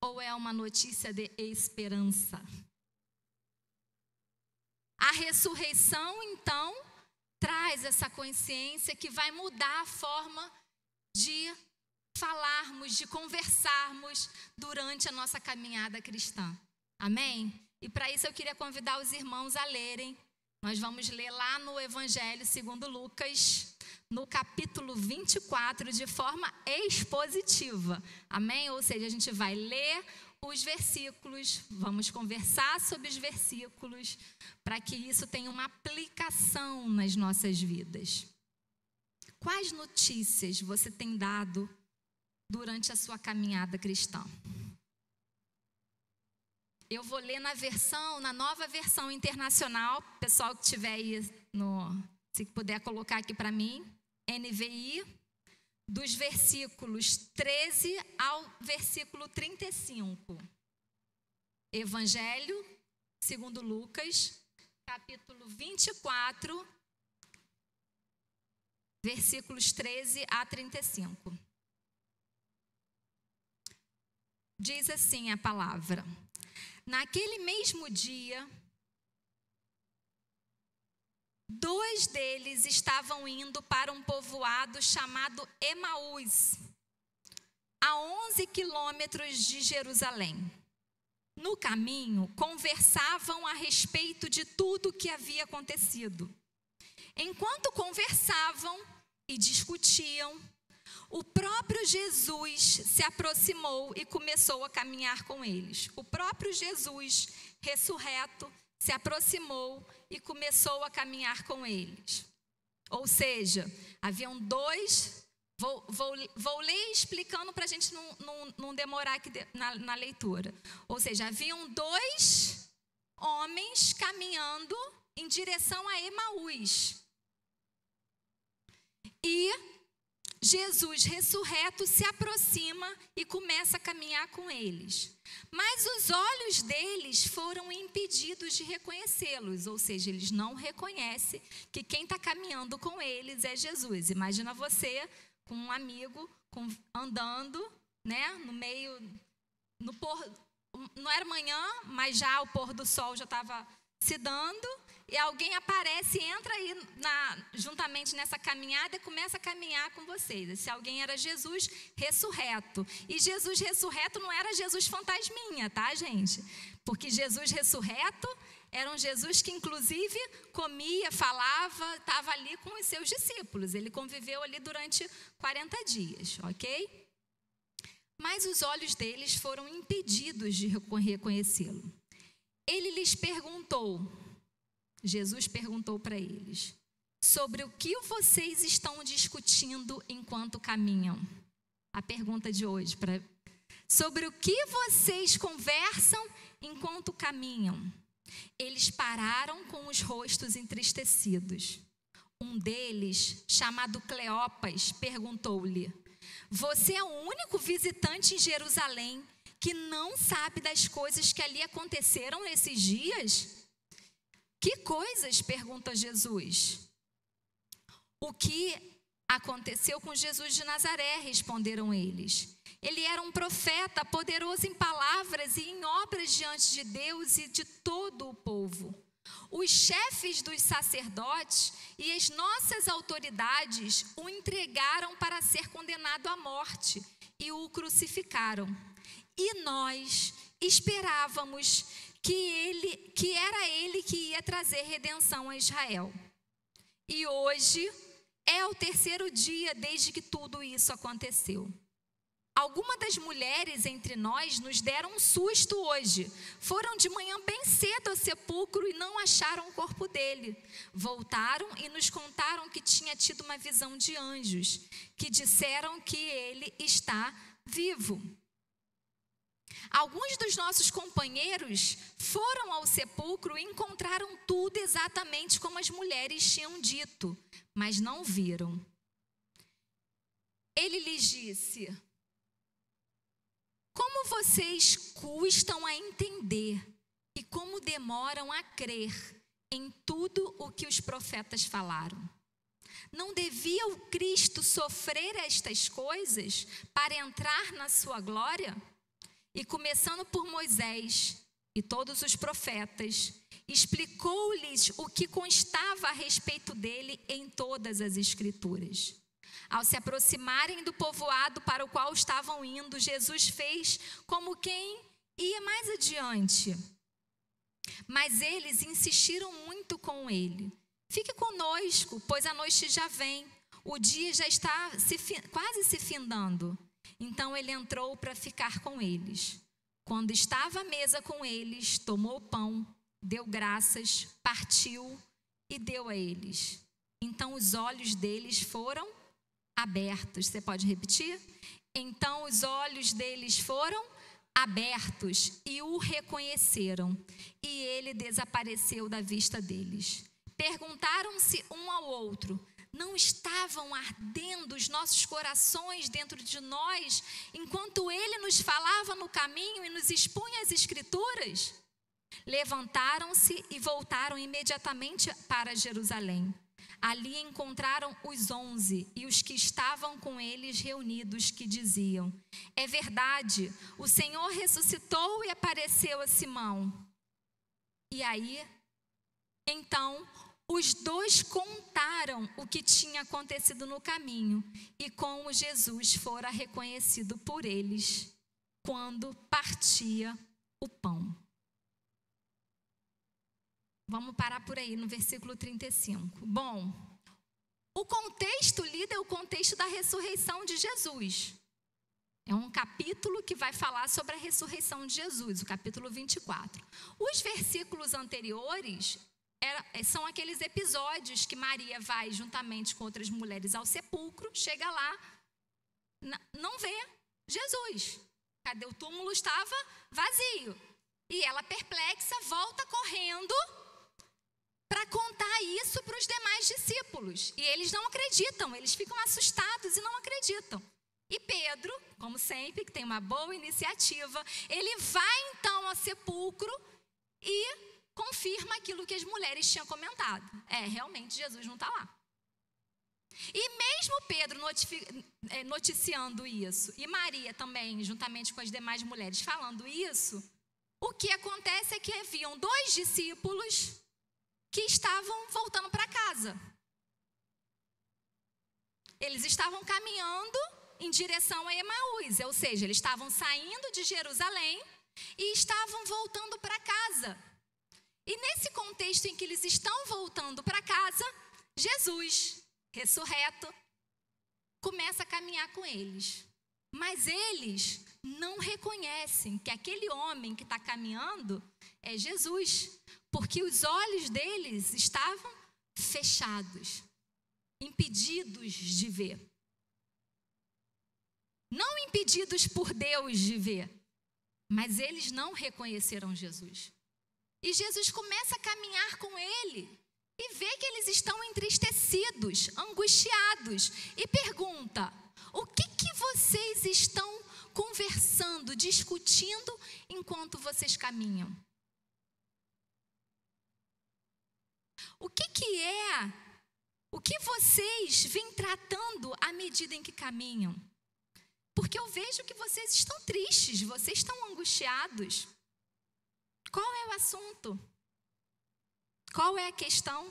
S3: ou é uma notícia de esperança? A ressurreição, então, traz essa consciência que vai mudar a forma de falarmos, de conversarmos durante a nossa caminhada cristã. Amém? E para isso eu queria convidar os irmãos a lerem. Nós vamos ler lá no Evangelho segundo Lucas, no capítulo 24, de forma expositiva. Amém? Ou seja, a gente vai ler os versículos, vamos conversar sobre os versículos, para que isso tenha uma aplicação nas nossas vidas. Quais notícias você tem dado durante a sua caminhada cristã? Eu vou ler na nova versão internacional, pessoal que tiver aí, se puder colocar aqui para mim, NVI, dos versículos 13 ao versículo 35. Evangelho segundo Lucas, capítulo 24, versículos 13 a 35. Diz assim a palavra: naquele mesmo dia, 2 deles estavam indo para um povoado chamado Emaús, a 11 quilômetros de Jerusalém. No caminho, conversavam a respeito de tudo o que havia acontecido. Enquanto conversavam e discutiam, o próprio Jesus se aproximou e começou a caminhar com eles. O próprio Jesus, ressurreto, se aproximou e começou a caminhar com eles. Ou seja, haviam 2... Vou ler explicando para a gente não demorar aqui na leitura. Ou seja, haviam 2 homens caminhando em direção a Emaús. E Jesus ressurreto se aproxima e começa a caminhar com eles. Mas os olhos deles foram impedidos de reconhecê-los, ou seja, eles não reconhecem que quem está caminhando com eles é Jesus. Imagina você com um amigo andando, né, no meio, não era manhã, mas já o pôr do sol já estava se dando, e alguém aparece e entra aí juntamente nessa caminhada e começa a caminhar com vocês. Esse alguém era Jesus ressurreto. E Jesus ressurreto não era Jesus fantasminha, tá, gente? Porque Jesus ressurreto era um Jesus que, inclusive, comia, falava, estava ali com os seus discípulos. Ele conviveu ali durante 40 dias, ok? Mas os olhos deles foram impedidos de reconhecê-lo. Ele lhes perguntou, Jesus perguntou para eles: sobre o que vocês estão discutindo enquanto caminham? A pergunta de hoje, sobre o que vocês conversam enquanto caminham? Eles pararam com os rostos entristecidos. Um deles, chamado Cleopas, perguntou-lhe: você é o único visitante em Jerusalém que não sabe das coisas que ali aconteceram nesses dias? Que coisas? Pergunta Jesus. O que aconteceu com Jesus de Nazaré? Responderam eles. Ele era um profeta, poderoso em palavras e em obras diante de Deus e de todo o povo. Os chefes dos sacerdotes e as nossas autoridades o entregaram para ser condenado à morte e o crucificaram. e nós esperávamos que era ele que ia trazer redenção a Israel. E hoje é o terceiro dia desde que tudo isso aconteceu. Algumas das mulheres entre nós nos deram um susto hoje. Foram de manhã bem cedo ao sepulcro e não acharam o corpo dele. Voltaram e nos contaram que tinha tido uma visão de anjos, que disseram que ele está vivo. Alguns dos nossos companheiros foram ao sepulcro e encontraram tudo exatamente como as mulheres tinham dito, mas não viram. Ele lhes disse: como vocês custam a entender e como demoram a crer em tudo o que os profetas falaram. Não devia o Cristo sofrer estas coisas para entrar na sua glória? E começando por Moisés e todos os profetas, explicou-lhes o que constava a respeito dele em todas as Escrituras. Ao se aproximarem do povoado para o qual estavam indo, Jesus fez como quem ia mais adiante. Mas eles insistiram muito com ele: fique conosco, pois a noite já vem, o dia já está quase se findando. Então ele entrou para ficar com eles. Quando estava à mesa com eles, tomou o pão, deu graças, partiu e deu a eles. Então os olhos deles foram abertos. Você pode repetir? Então os olhos deles foram abertos e o reconheceram, e ele desapareceu da vista deles. Perguntaram-se um ao outro: não estavam ardendo os nossos corações dentro de nós, enquanto ele nos falava no caminho e nos expunha as Escrituras? Levantaram-se e voltaram imediatamente para Jerusalém. Ali encontraram os 11 e os que estavam com eles reunidos, que diziam: é verdade, o Senhor ressuscitou e apareceu a Simão. E aí, então, os dois contaram o que tinha acontecido no caminho e como Jesus fora reconhecido por eles quando partia o pão. Vamos parar por aí no versículo 35. Bom, o contexto lido é o contexto da ressurreição de Jesus. É um capítulo que vai falar sobre a ressurreição de Jesus, o capítulo 24. Os versículos anteriores são aqueles episódios que Maria vai juntamente com outras mulheres ao sepulcro, chega lá, não vê Jesus. Cadê? O túmulo estava vazio. E ela, perplexa, volta correndo para contar isso para os demais discípulos. E eles não acreditam, eles ficam assustados e não acreditam. E Pedro, como sempre, que tem uma boa iniciativa, ele vai então ao sepulcro e confirma aquilo que as mulheres tinham comentado. Realmente Jesus não está lá. E mesmo Pedro noticiando isso, e Maria também, juntamente com as demais mulheres, falando isso, o que acontece é que haviam 2 discípulos que estavam voltando para casa. Eles estavam caminhando em direção a Emaús, ou seja, eles estavam saindo de Jerusalém e estavam voltando para casa. E nesse contexto em que eles estão voltando para casa, Jesus, ressurreto, começa a caminhar com eles. Mas eles não reconhecem que aquele homem que está caminhando é Jesus, porque os olhos deles estavam fechados, impedidos de ver. Não impedidos por Deus de ver, mas eles não reconheceram Jesus. E Jesus começa a caminhar com ele e vê que eles estão entristecidos, angustiados, e pergunta: o que vocês estão conversando, discutindo enquanto vocês caminham? O que vocês vêm tratando à medida em que caminham? Porque eu vejo que vocês estão tristes, vocês estão angustiados. Qual é o assunto? Qual é a questão?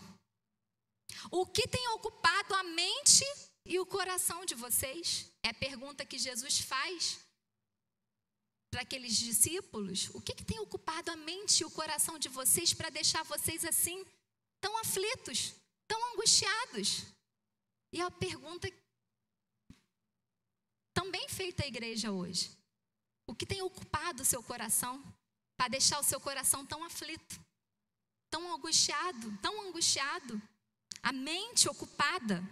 S3: O que tem ocupado a mente e o coração de vocês? É a pergunta que Jesus faz para aqueles discípulos, o que tem ocupado a mente e o coração de vocês para deixar vocês assim, tão aflitos, tão angustiados? E a pergunta também feita à igreja hoje: o que tem ocupado o seu coração para deixar o seu coração tão aflito, tão angustiado, a mente ocupada?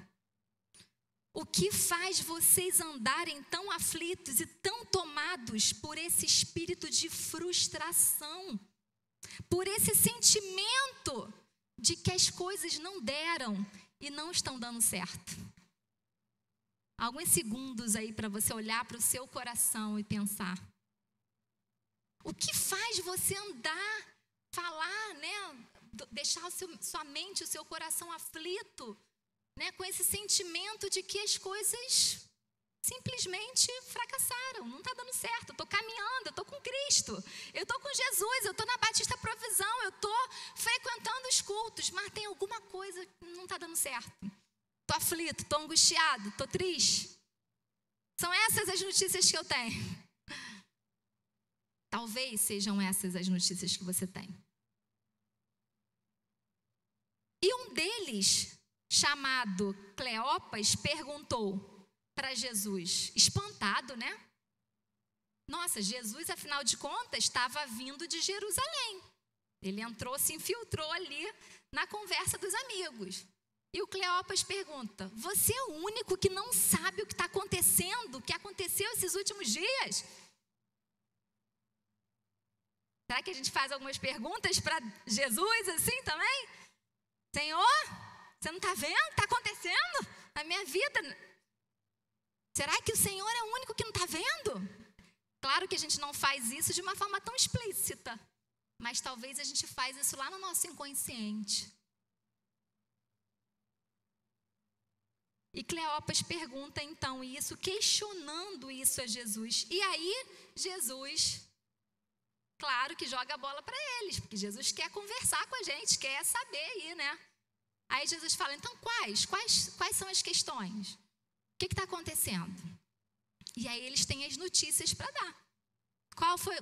S3: O que faz vocês andarem tão aflitos e tão tomados por esse espírito de frustração, por esse sentimento de que as coisas não deram e não estão dando certo? Alguns segundos aí para você olhar para o seu coração e pensar. O que faz você andar, falar, né, deixar sua mente, o seu coração aflito, né, com esse sentimento de que as coisas simplesmente fracassaram, não está dando certo, eu estou caminhando, eu estou com Cristo, eu estou com Jesus, eu estou na Batista Provisão, eu estou frequentando os cultos, mas tem alguma coisa que não está dando certo. Estou aflito, estou angustiado, estou triste. São essas as notícias que eu tenho. Talvez sejam essas as notícias que você tem. E um deles, chamado Cleopas, perguntou para Jesus, espantado, né? Nossa, Jesus, afinal de contas, estava vindo de Jerusalém. Ele entrou, se infiltrou ali na conversa dos amigos. E o Cleopas pergunta: você é o único que não sabe o que está acontecendo, o que aconteceu esses últimos dias? Será que a gente faz algumas perguntas para Jesus assim também? Senhor, você não está vendo o que está acontecendo na minha vida? Será que o Senhor é o único que não está vendo? Claro que a gente não faz isso de uma forma tão explícita, mas talvez a gente faz isso lá no nosso inconsciente. E Cleopas pergunta então isso, questionando isso a Jesus. E aí Jesus, claro que joga a bola para eles, porque Jesus quer conversar com a gente, quer saber aí, né? Aí Jesus fala: então quais são as questões? O que está acontecendo? E aí eles têm as notícias para dar.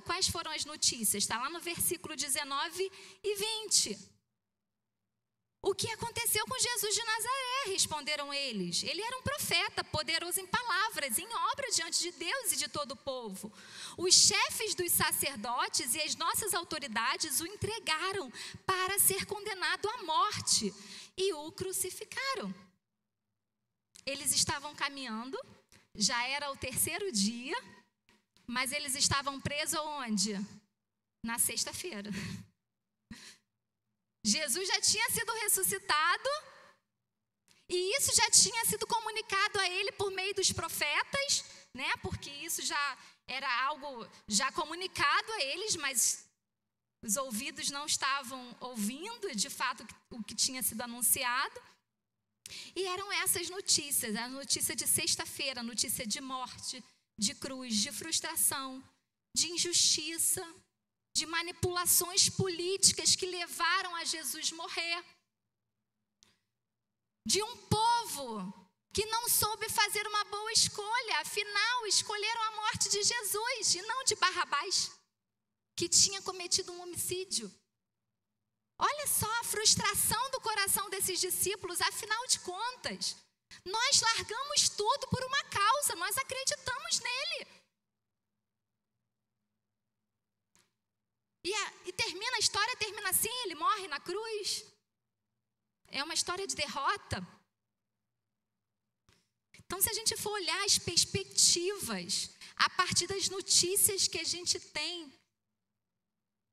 S3: Quais foram as notícias? Está lá no versículo 19 e 20. O que aconteceu com Jesus de Nazaré? Responderam eles. Ele era um profeta, poderoso em palavras, em obra diante de Deus e de todo o povo. Os chefes dos sacerdotes e as nossas autoridades o entregaram para ser condenado à morte e o crucificaram. Eles estavam caminhando, já era o terceiro dia, mas eles estavam presos onde? Na sexta-feira. Jesus já tinha sido ressuscitado e isso já tinha sido comunicado a ele por meio dos profetas, né? Porque isso já era algo já comunicado a eles, mas os ouvidos não estavam ouvindo de fato o que tinha sido anunciado. E eram essas notícias, a notícia de sexta-feira, a notícia de morte, de cruz, de frustração, de injustiça, de manipulações políticas que levaram a Jesus morrer. De um povo que não soube fazer uma boa escolha, afinal escolheram a morte de Jesus e não de Barrabás, que tinha cometido um homicídio. Olha só a frustração do coração desses discípulos, afinal de contas, nós largamos tudo por uma causa, nós acreditamos nele. E termina, a história termina assim, ele morre na cruz. É uma história de derrota. Então, se a gente for olhar as perspectivas, a partir das notícias que a gente tem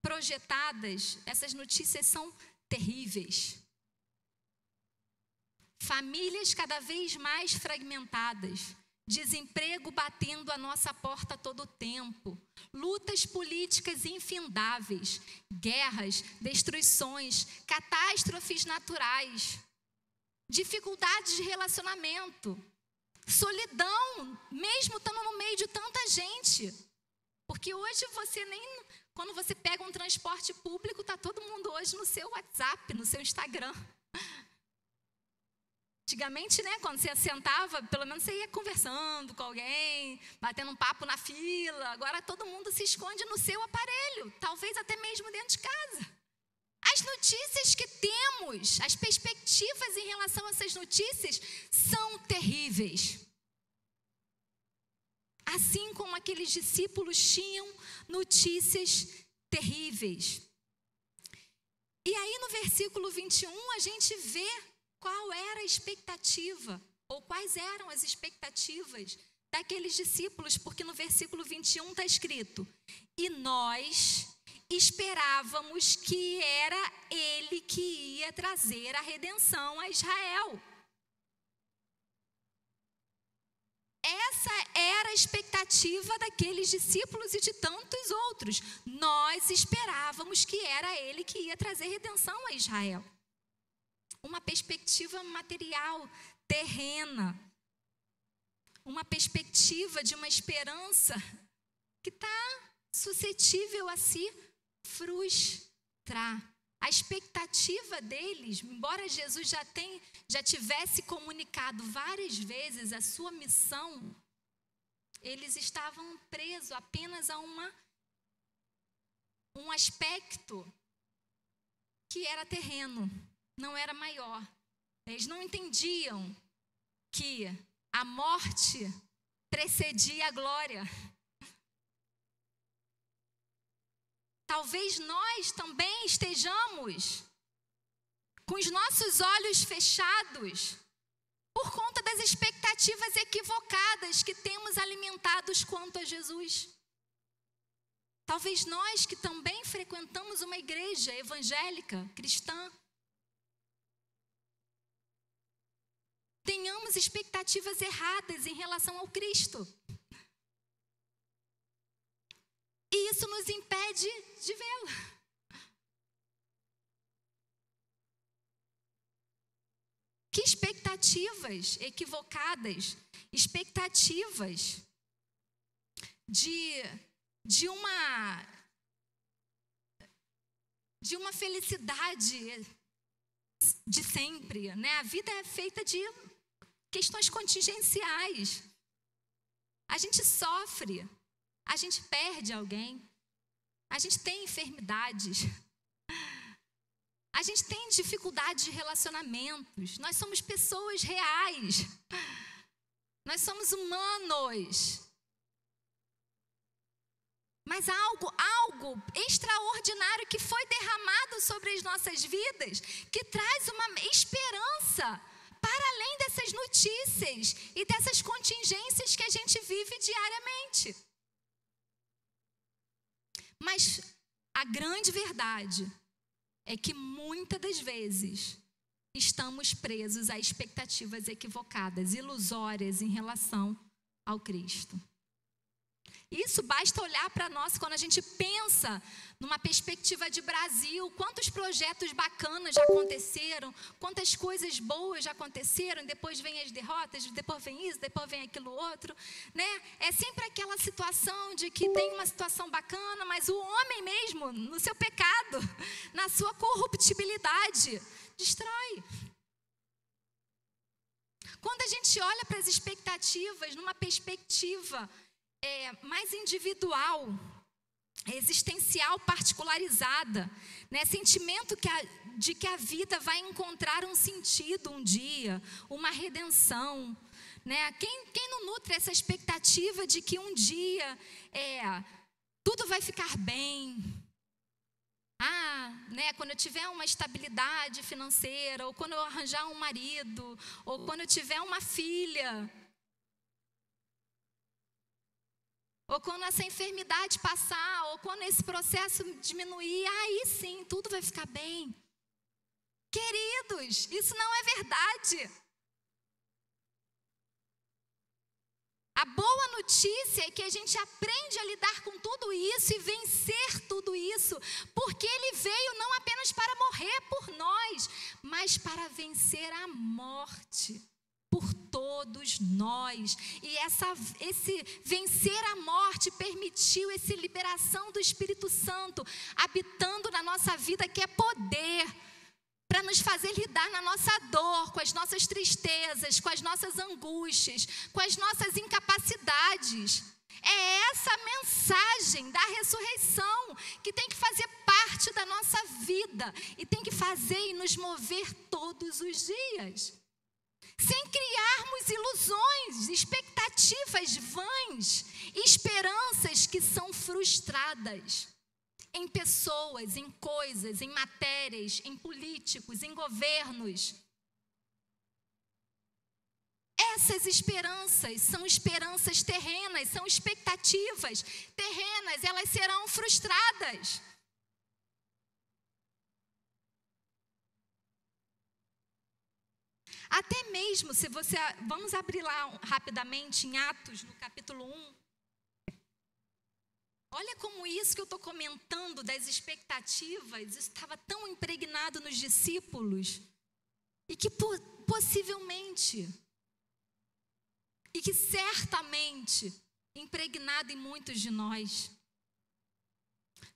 S3: projetadas, essas notícias são terríveis. Famílias cada vez mais fragmentadas, desemprego batendo a nossa porta a todo tempo, lutas políticas infindáveis, guerras, destruições, catástrofes naturais, dificuldades de relacionamento, solidão, mesmo estando no meio de tanta gente. Porque hoje quando você pega um transporte público, está todo mundo hoje no seu WhatsApp, no seu Instagram. Antigamente, né, quando você sentava, pelo menos você ia conversando com alguém, batendo um papo na fila. Agora todo mundo se esconde no seu aparelho, talvez até mesmo dentro de casa. As notícias que temos, as perspectivas em relação a essas notícias são terríveis. Assim como aqueles discípulos tinham notícias terríveis. E aí no versículo 21 a gente vê qual era a expectativa, ou quais eram as expectativas daqueles discípulos, porque no versículo 21 está escrito: e nós esperávamos que era ele que ia trazer a redenção a Israel. Essa era a expectativa daqueles discípulos e de tantos outros. Nós esperávamos que era ele que ia trazer redenção a Israel. Uma perspectiva material, terrena. Uma perspectiva de uma esperança que está suscetível a se frustrar. A expectativa deles, embora Jesus já tivesse comunicado várias vezes a sua missão, eles estavam presos apenas a um aspecto que era terreno, não era maior. Eles não entendiam que a morte precedia a glória. Talvez nós também estejamos com os nossos olhos fechados por conta das expectativas equivocadas que temos alimentados quanto a Jesus. Talvez nós que também frequentamos uma igreja evangélica, cristã, tenhamos expectativas erradas em relação ao Cristo. E isso nos impede de vê-lo. Que expectativas equivocadas, expectativas de uma felicidade de sempre, né? A vida é feita de questões contingenciais. A gente sofre. A gente perde alguém, a gente tem enfermidades, a gente tem dificuldade de relacionamentos, nós somos pessoas reais, nós somos humanos. Mas algo extraordinário que foi derramado sobre as nossas vidas, que traz uma esperança para além dessas notícias e dessas contingências que a gente vive diariamente. Mas a grande verdade é que muitas das vezes estamos presos a expectativas equivocadas, ilusórias em relação ao Cristo. Isso basta olhar para nós quando a gente pensa numa perspectiva de Brasil, quantos projetos bacanas já aconteceram, quantas coisas boas já aconteceram, depois vem as derrotas, depois vem isso, depois vem aquilo outro, né? É sempre aquela situação de que tem uma situação bacana, mas o homem mesmo, no seu pecado, na sua corruptibilidade, destrói. Quando a gente olha para as expectativas numa perspectiva mais individual, existencial, particularizada, né? Sentimento de que a vida vai encontrar um sentido um dia, uma redenção, né? Quem não nutre essa expectativa de que um dia tudo vai ficar bem? Né? Quando eu tiver uma estabilidade financeira, ou quando eu arranjar um marido, ou quando eu tiver uma filha, ou quando essa enfermidade passar, ou quando esse processo diminuir, aí sim, tudo vai ficar bem. Queridos, isso não é verdade. A boa notícia é que a gente aprende a lidar com tudo isso e vencer tudo isso, porque Ele veio não apenas para morrer por nós, mas para vencer a morte por todos nós. E esse vencer a morte permitiu essa liberação do Espírito Santo habitando na nossa vida, que é poder. para nos fazer lidar na nossa dor, com as nossas tristezas, com as nossas angústias, com as nossas incapacidades. É essa mensagem da ressurreição que tem que fazer parte da nossa vida e tem que fazer e nos mover todos os dias. Sem criarmos ilusões, expectativas vãs, esperanças que são frustradas em pessoas, em coisas, em matérias, em políticos, em governos. Essas esperanças são esperanças terrenas, são expectativas terrenas, elas serão frustradas. Até mesmo se você... Vamos abrir lá rapidamente em Atos, no capítulo 1. Olha como isso que eu estou comentando das expectativas, isso estava tão impregnado nos discípulos. E que possivelmente, e que certamente, impregnado em muitos de nós.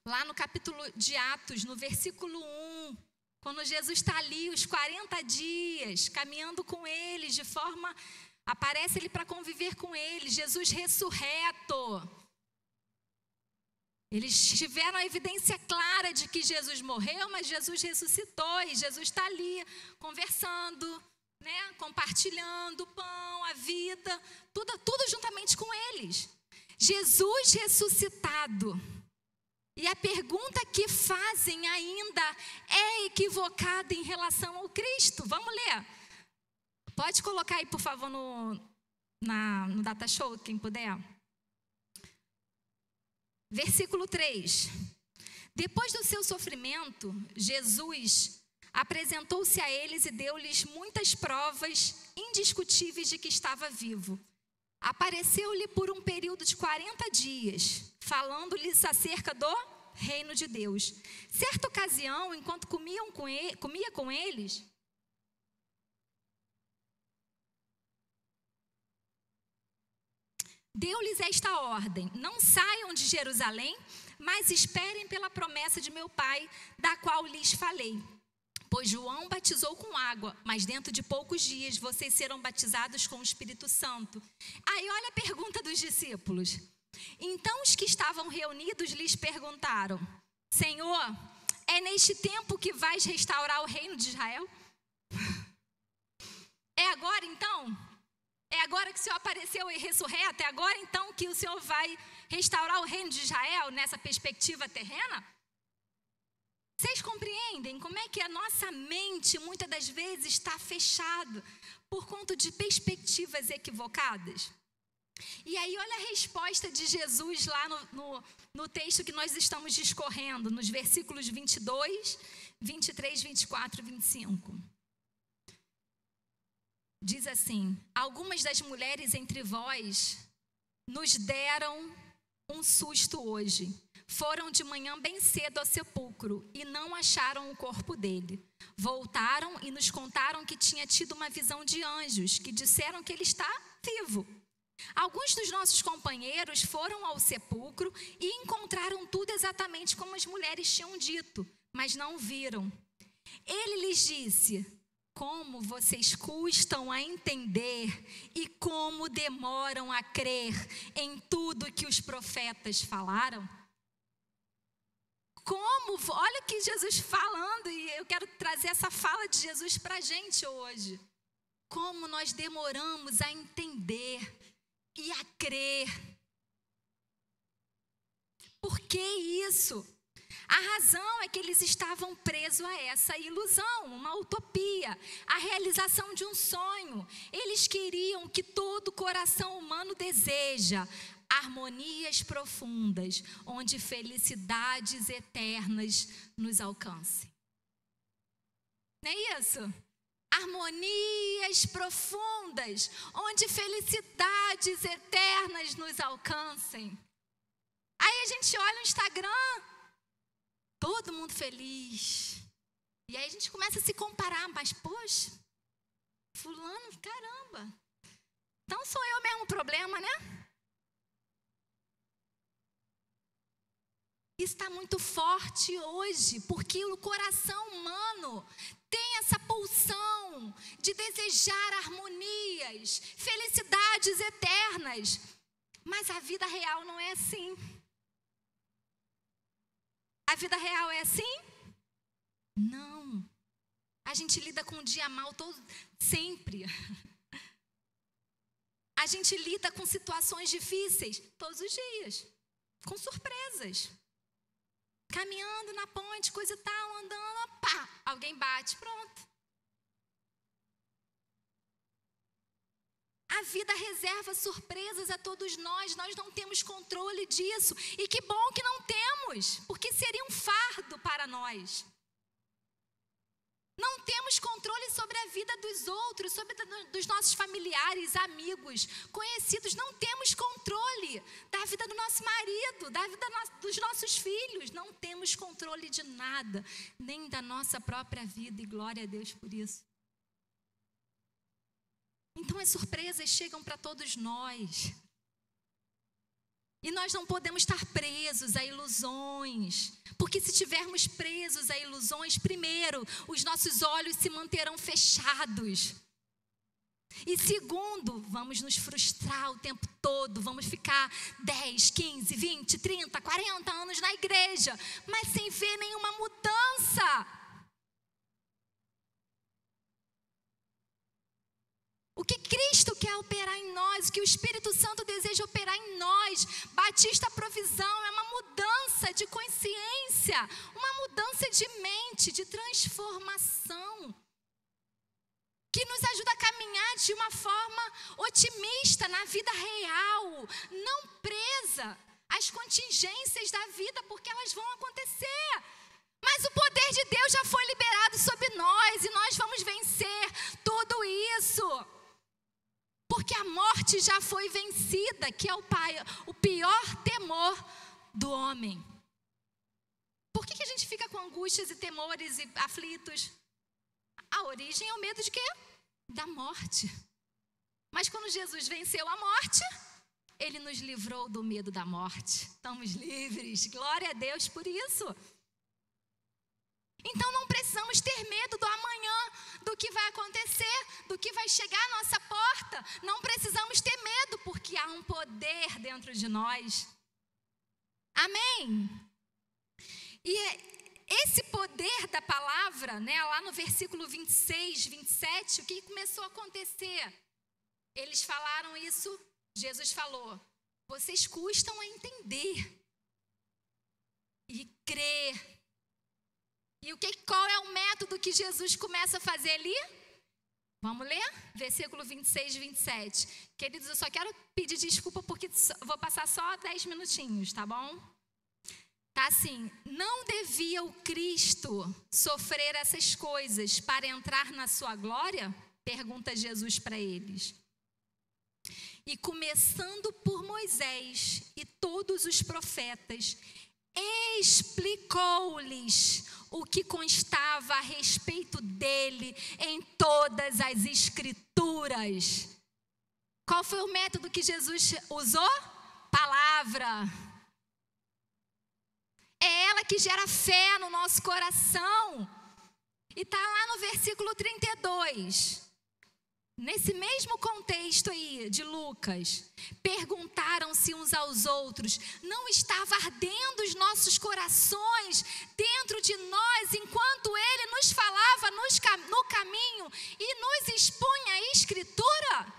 S3: Lá no capítulo de Atos, no versículo 1, quando Jesus está ali, os 40 dias, caminhando com eles, de forma... Aparece ele para conviver com eles, Jesus ressurreto. Eles tiveram a evidência clara de que Jesus morreu, mas Jesus ressuscitou. E Jesus está ali, conversando, né? Compartilhando o pão, a vida, tudo juntamente com eles. Jesus ressuscitado. E a pergunta que fazem ainda é equivocada em relação ao Cristo. Vamos ler. Pode colocar aí, por favor, no Data Show, quem puder. Versículo 3. Depois do seu sofrimento, Jesus apresentou-se a eles e deu-lhes muitas provas indiscutíveis de que estava vivo. Apareceu-lhe por um período de 40 dias, falando-lhes acerca do reino de Deus. Certa ocasião, enquanto comia com eles, deu-lhes esta ordem: não saiam de Jerusalém, mas esperem pela promessa de meu Pai, da qual lhes falei. Pois João batizou com água, mas dentro de poucos dias vocês serão batizados com o Espírito Santo. Aí olha a pergunta dos discípulos. Então os que estavam reunidos lhes perguntaram: Senhor, é neste tempo que vais restaurar o reino de Israel? É agora então? É agora que o Senhor apareceu e ressurreto? É agora então que o Senhor vai restaurar o reino de Israel nessa perspectiva terrena? Vocês compreendem como é que a nossa mente muitas das vezes está fechada por conta de perspectivas equivocadas? E aí olha a resposta de Jesus lá no texto que nós estamos discorrendo, nos versículos 22, 23, 24 e 25. Diz assim: algumas das mulheres entre vós nos deram um susto hoje. Foram de manhã bem cedo ao sepulcro e não acharam o corpo dele. Voltaram e nos contaram que tinha tido uma visão de anjos, que disseram que ele está vivo. Alguns dos nossos companheiros foram ao sepulcro e encontraram tudo exatamente como as mulheres tinham dito, mas não o viram. Ele lhes disse: como vocês custam a entender e como demoram a crer em tudo que os profetas falaram? Olha que Jesus falando, e eu quero trazer essa fala de Jesus para a gente hoje. Como nós demoramos a entender e a crer. Por que isso? A razão é que eles estavam presos a essa ilusão, uma utopia, a realização de um sonho. Eles queriam que todo coração humano deseja harmonias profundas, onde felicidades eternas nos alcancem. Não é isso? Harmonias profundas, onde felicidades eternas nos alcancem. Aí a gente olha o Instagram, todo mundo feliz. E aí a gente começa a se comparar, mas poxa, fulano, caramba. Então sou eu mesmo o problema, né? Isso está muito forte hoje, porque o coração humano tem essa pulsão de desejar harmonias, felicidades eternas. Mas a vida real não é assim. A vida real é assim? Não. A gente lida com o dia mal sempre. A gente lida com situações difíceis todos os dias, com surpresas. Caminhando na ponte, coisa e tal, andando, pá, alguém bate, pronto. A vida reserva surpresas a todos nós não temos controle disso. E que bom que não temos, porque seria um fardo para nós. Não temos controle sobre a vida dos outros, sobre dos nossos familiares, amigos, conhecidos. Não temos controle da vida do nosso marido, da vida dos nossos filhos. Não temos controle de nada, nem da nossa própria vida. E glória a Deus por isso. Então as surpresas chegam para todos nós. E nós não podemos estar presos a ilusões. Porque se estivermos presos a ilusões, primeiro, os nossos olhos se manterão fechados. E segundo, vamos nos frustrar o tempo todo. Vamos ficar 10, 15, 20, 30, 40 anos na igreja, mas sem ver nenhuma mudança. O que Cristo quer operar em nós, o que o Espírito Santo deseja operar em nós, Batista Provisão, é uma mudança de consciência, uma mudança de mente, de transformação, que nos ajuda a caminhar de uma forma otimista na vida real, não presa às contingências da vida, porque elas vão acontecer. Mas o poder de Deus já foi liberado sobre nós e nós vamos vencer tudo isso. Porque a morte já foi vencida, que é o pior temor do homem. Por que a gente fica com angústias e temores e aflitos? A origem é o medo de quê? Da morte. Mas quando Jesus venceu a morte, Ele nos livrou do medo da morte. Estamos livres, glória a Deus por isso. Então não precisamos ter medo do amanhã, do que vai acontecer, do que vai chegar à nossa porta. Não precisamos ter medo, porque há um poder dentro de nós. Amém? E esse poder da palavra, né, lá no versículo 26, 27, o que começou a acontecer? Eles falaram isso, Jesus falou, vocês custam a entender e crer. E qual é o método que Jesus começa a fazer ali? Vamos ler? Versículo 26 e 27. Queridos, eu só quero pedir desculpa porque vou passar só 10 minutinhos, tá bom? Tá assim, não devia o Cristo sofrer essas coisas para entrar na sua glória? Pergunta Jesus para eles. E começando por Moisés e todos os profetas, explicou-lhes o que constava a respeito dele em todas as escrituras. Qual foi o método que Jesus usou? Palavra. É ela que gera fé no nosso coração. E está lá no versículo 32. Nesse mesmo contexto aí de Lucas, perguntaram-se uns aos outros, não estava ardendo os nossos corações dentro de nós, enquanto ele nos falava no caminho e nos expunha a Escritura?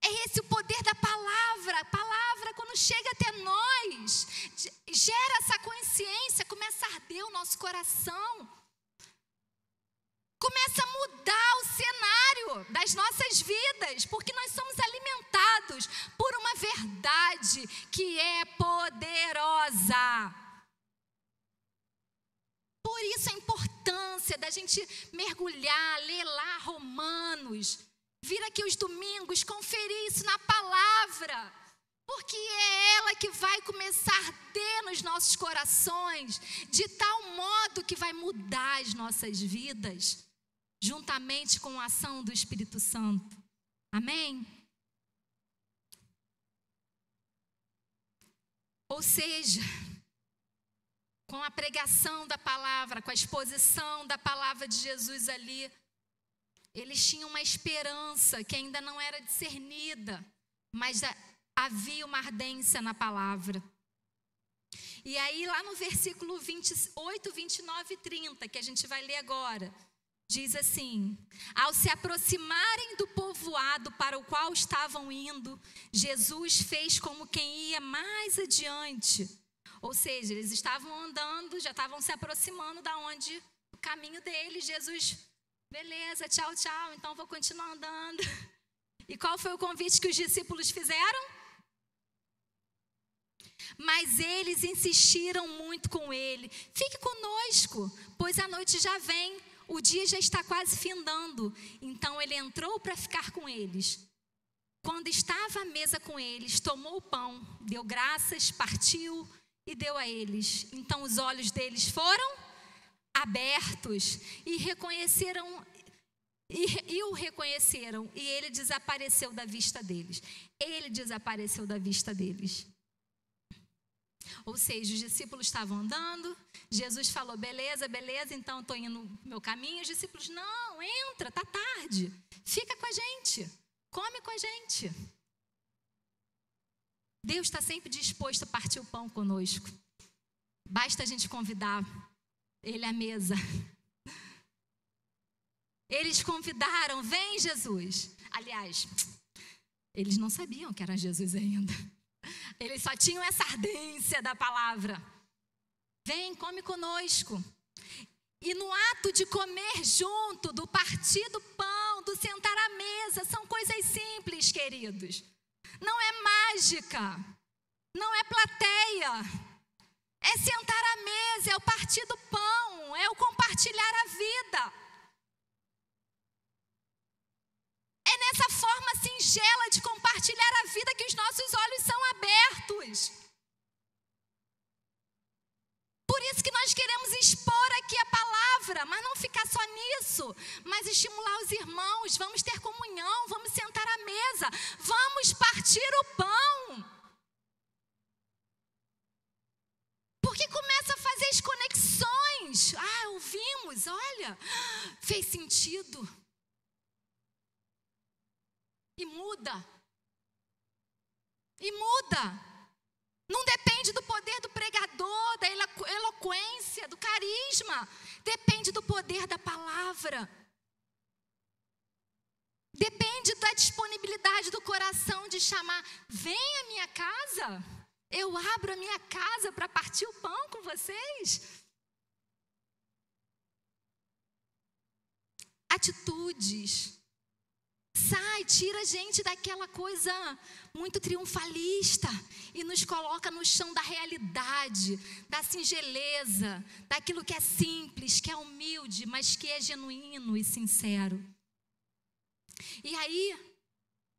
S3: É esse o poder da palavra. A palavra, quando chega até nós, gera essa consciência, começa a arder o nosso coração. Começa a mudar o cenário das nossas vidas, porque nós somos alimentados por uma verdade que é poderosa. Por isso a importância da gente mergulhar, ler lá Romanos, vir aqui os domingos, conferir isso na palavra, porque é ela que vai começar a arder nos nossos corações, de tal modo que vai mudar as nossas vidas, juntamente com a ação do Espírito Santo. Amém? Ou seja, com a pregação da palavra, com a exposição da palavra de Jesus ali, eles tinham uma esperança que ainda não era discernida, mas havia uma ardência na palavra. E aí lá no versículo 28, 29 e 30, que a gente vai ler agora, diz assim: ao se aproximarem do povoado para o qual estavam indo, Jesus fez como quem ia mais adiante. Ou seja, eles estavam andando, já estavam se aproximando da onde o caminho deles. Jesus, beleza, tchau, tchau, então vou continuar andando. E qual foi o convite que os discípulos fizeram? Mas eles insistiram muito com ele: fique conosco, pois a noite já vem, o dia já está quase findando. Então ele entrou para ficar com eles. Quando estava à mesa com eles, tomou o pão, deu graças, partiu e deu a eles. Então os olhos deles foram abertos e o reconheceram, e ele desapareceu da vista deles. Ele desapareceu da vista deles. Ou seja, os discípulos estavam andando, Jesus falou: beleza, beleza, então estou indo no meu caminho. Os discípulos: não, entra, está tarde, fica com a gente, come com a gente. Deus está sempre disposto a partir o pão conosco. Basta a gente convidar Ele à mesa. Eles convidaram: vem, Jesus. Aliás, eles não sabiam que era Jesus ainda. Eles só tinham essa ardência da palavra. Vem, come conosco. E no ato de comer junto, do partir do pão, do sentar à mesa, são coisas simples, queridos. Não é mágica, não é plateia. É sentar à mesa, é o partir do pão, é o compartilhar a vida. É nessa forma singela de compartilhar a vida que os nossos olhos são abertos. Por isso que nós queremos expor aqui a palavra, mas não ficar só nisso, mas estimular os irmãos. Vamos ter comunhão, vamos sentar à mesa, vamos partir o pão. Porque começa a fazer as conexões. Ouvimos, olha, fez sentido. E muda. E muda. Não depende do poder do pregador, da eloquência, do carisma. Depende do poder da palavra. Depende da disponibilidade do coração de chamar: vem à minha casa. Eu abro a minha casa para partir o pão com vocês. Atitudes. Sai, tira a gente daquela coisa muito triunfalista e nos coloca no chão da realidade, da singeleza, daquilo que é simples, que é humilde, mas que é genuíno e sincero. E aí,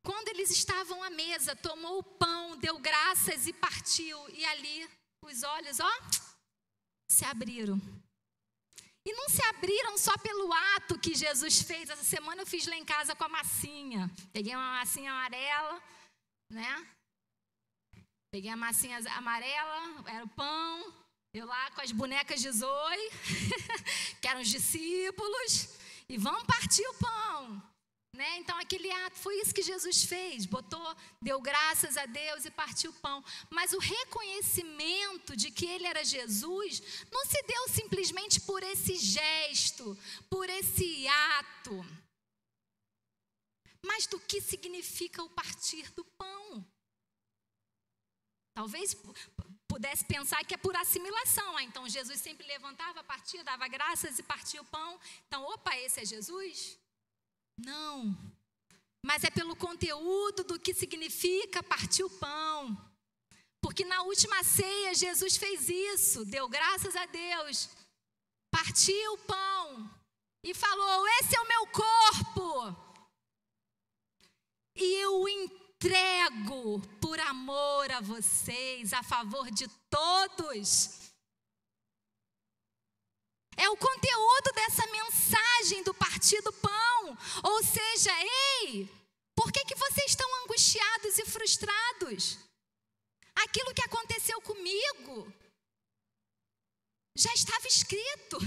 S3: quando eles estavam à mesa, tomou o pão, deu graças e partiu. E ali, os olhos, se abriram. E não se abriram só pelo ato que Jesus fez. Essa semana eu fiz lá em casa com a massinha. Peguei uma massinha amarela, né? Peguei a massinha amarela, era o pão. Eu lá com as bonecas de Zoe, que eram os discípulos. E vamos partir o pão. Né? Então aquele ato, foi isso que Jesus fez, deu graças a Deus e partiu o pão. Mas o reconhecimento de que ele era Jesus não se deu simplesmente por esse gesto, por esse ato, mas do que significa o partir do pão. Talvez pudesse pensar que é por assimilação. Então Jesus sempre levantava, partia, dava graças e partia o pão. Então, esse é Jesus? Não, mas é pelo conteúdo do que significa partir o pão. Porque na última ceia Jesus fez isso, deu graças a Deus, partiu o pão e falou: esse é o meu corpo e eu o entrego por amor a vocês, a favor de todos. É o conteúdo dessa mensagem do partir do pão. Ou seja, por que vocês estão angustiados e frustrados? Aquilo que aconteceu comigo, estava escrito.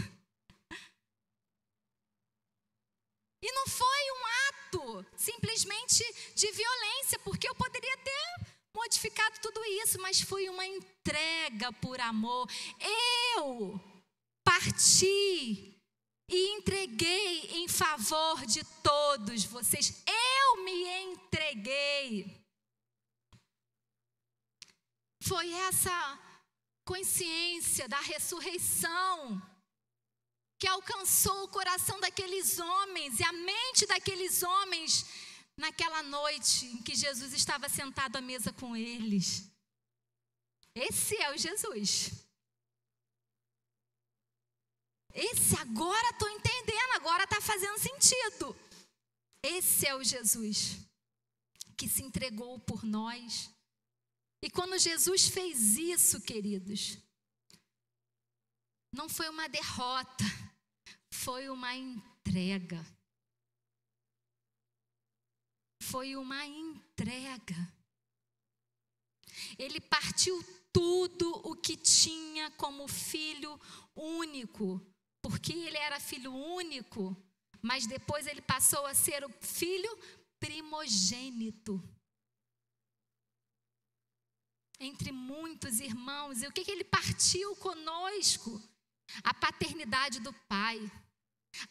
S3: E não foi um ato simplesmente de violência, porque eu poderia ter modificado tudo isso, mas foi uma entrega por amor. Eu parti e entreguei em favor de todos vocês. Eu me entreguei. Foi essa consciência da ressurreição que alcançou o coração daqueles homens e a mente daqueles homens naquela noite em que Jesus estava sentado à mesa com eles. Esse é o Jesus. Esse agora estou entendendo, agora está fazendo sentido. Esse é o Jesus que se entregou por nós. E quando Jesus fez isso, queridos, não foi uma derrota, foi uma entrega. Foi uma entrega. Ele partiu tudo o que tinha como filho único, porque ele era filho único, mas depois ele passou a ser o filho primogênito. Entre muitos irmãos, e o que ele partiu conosco? A paternidade do Pai,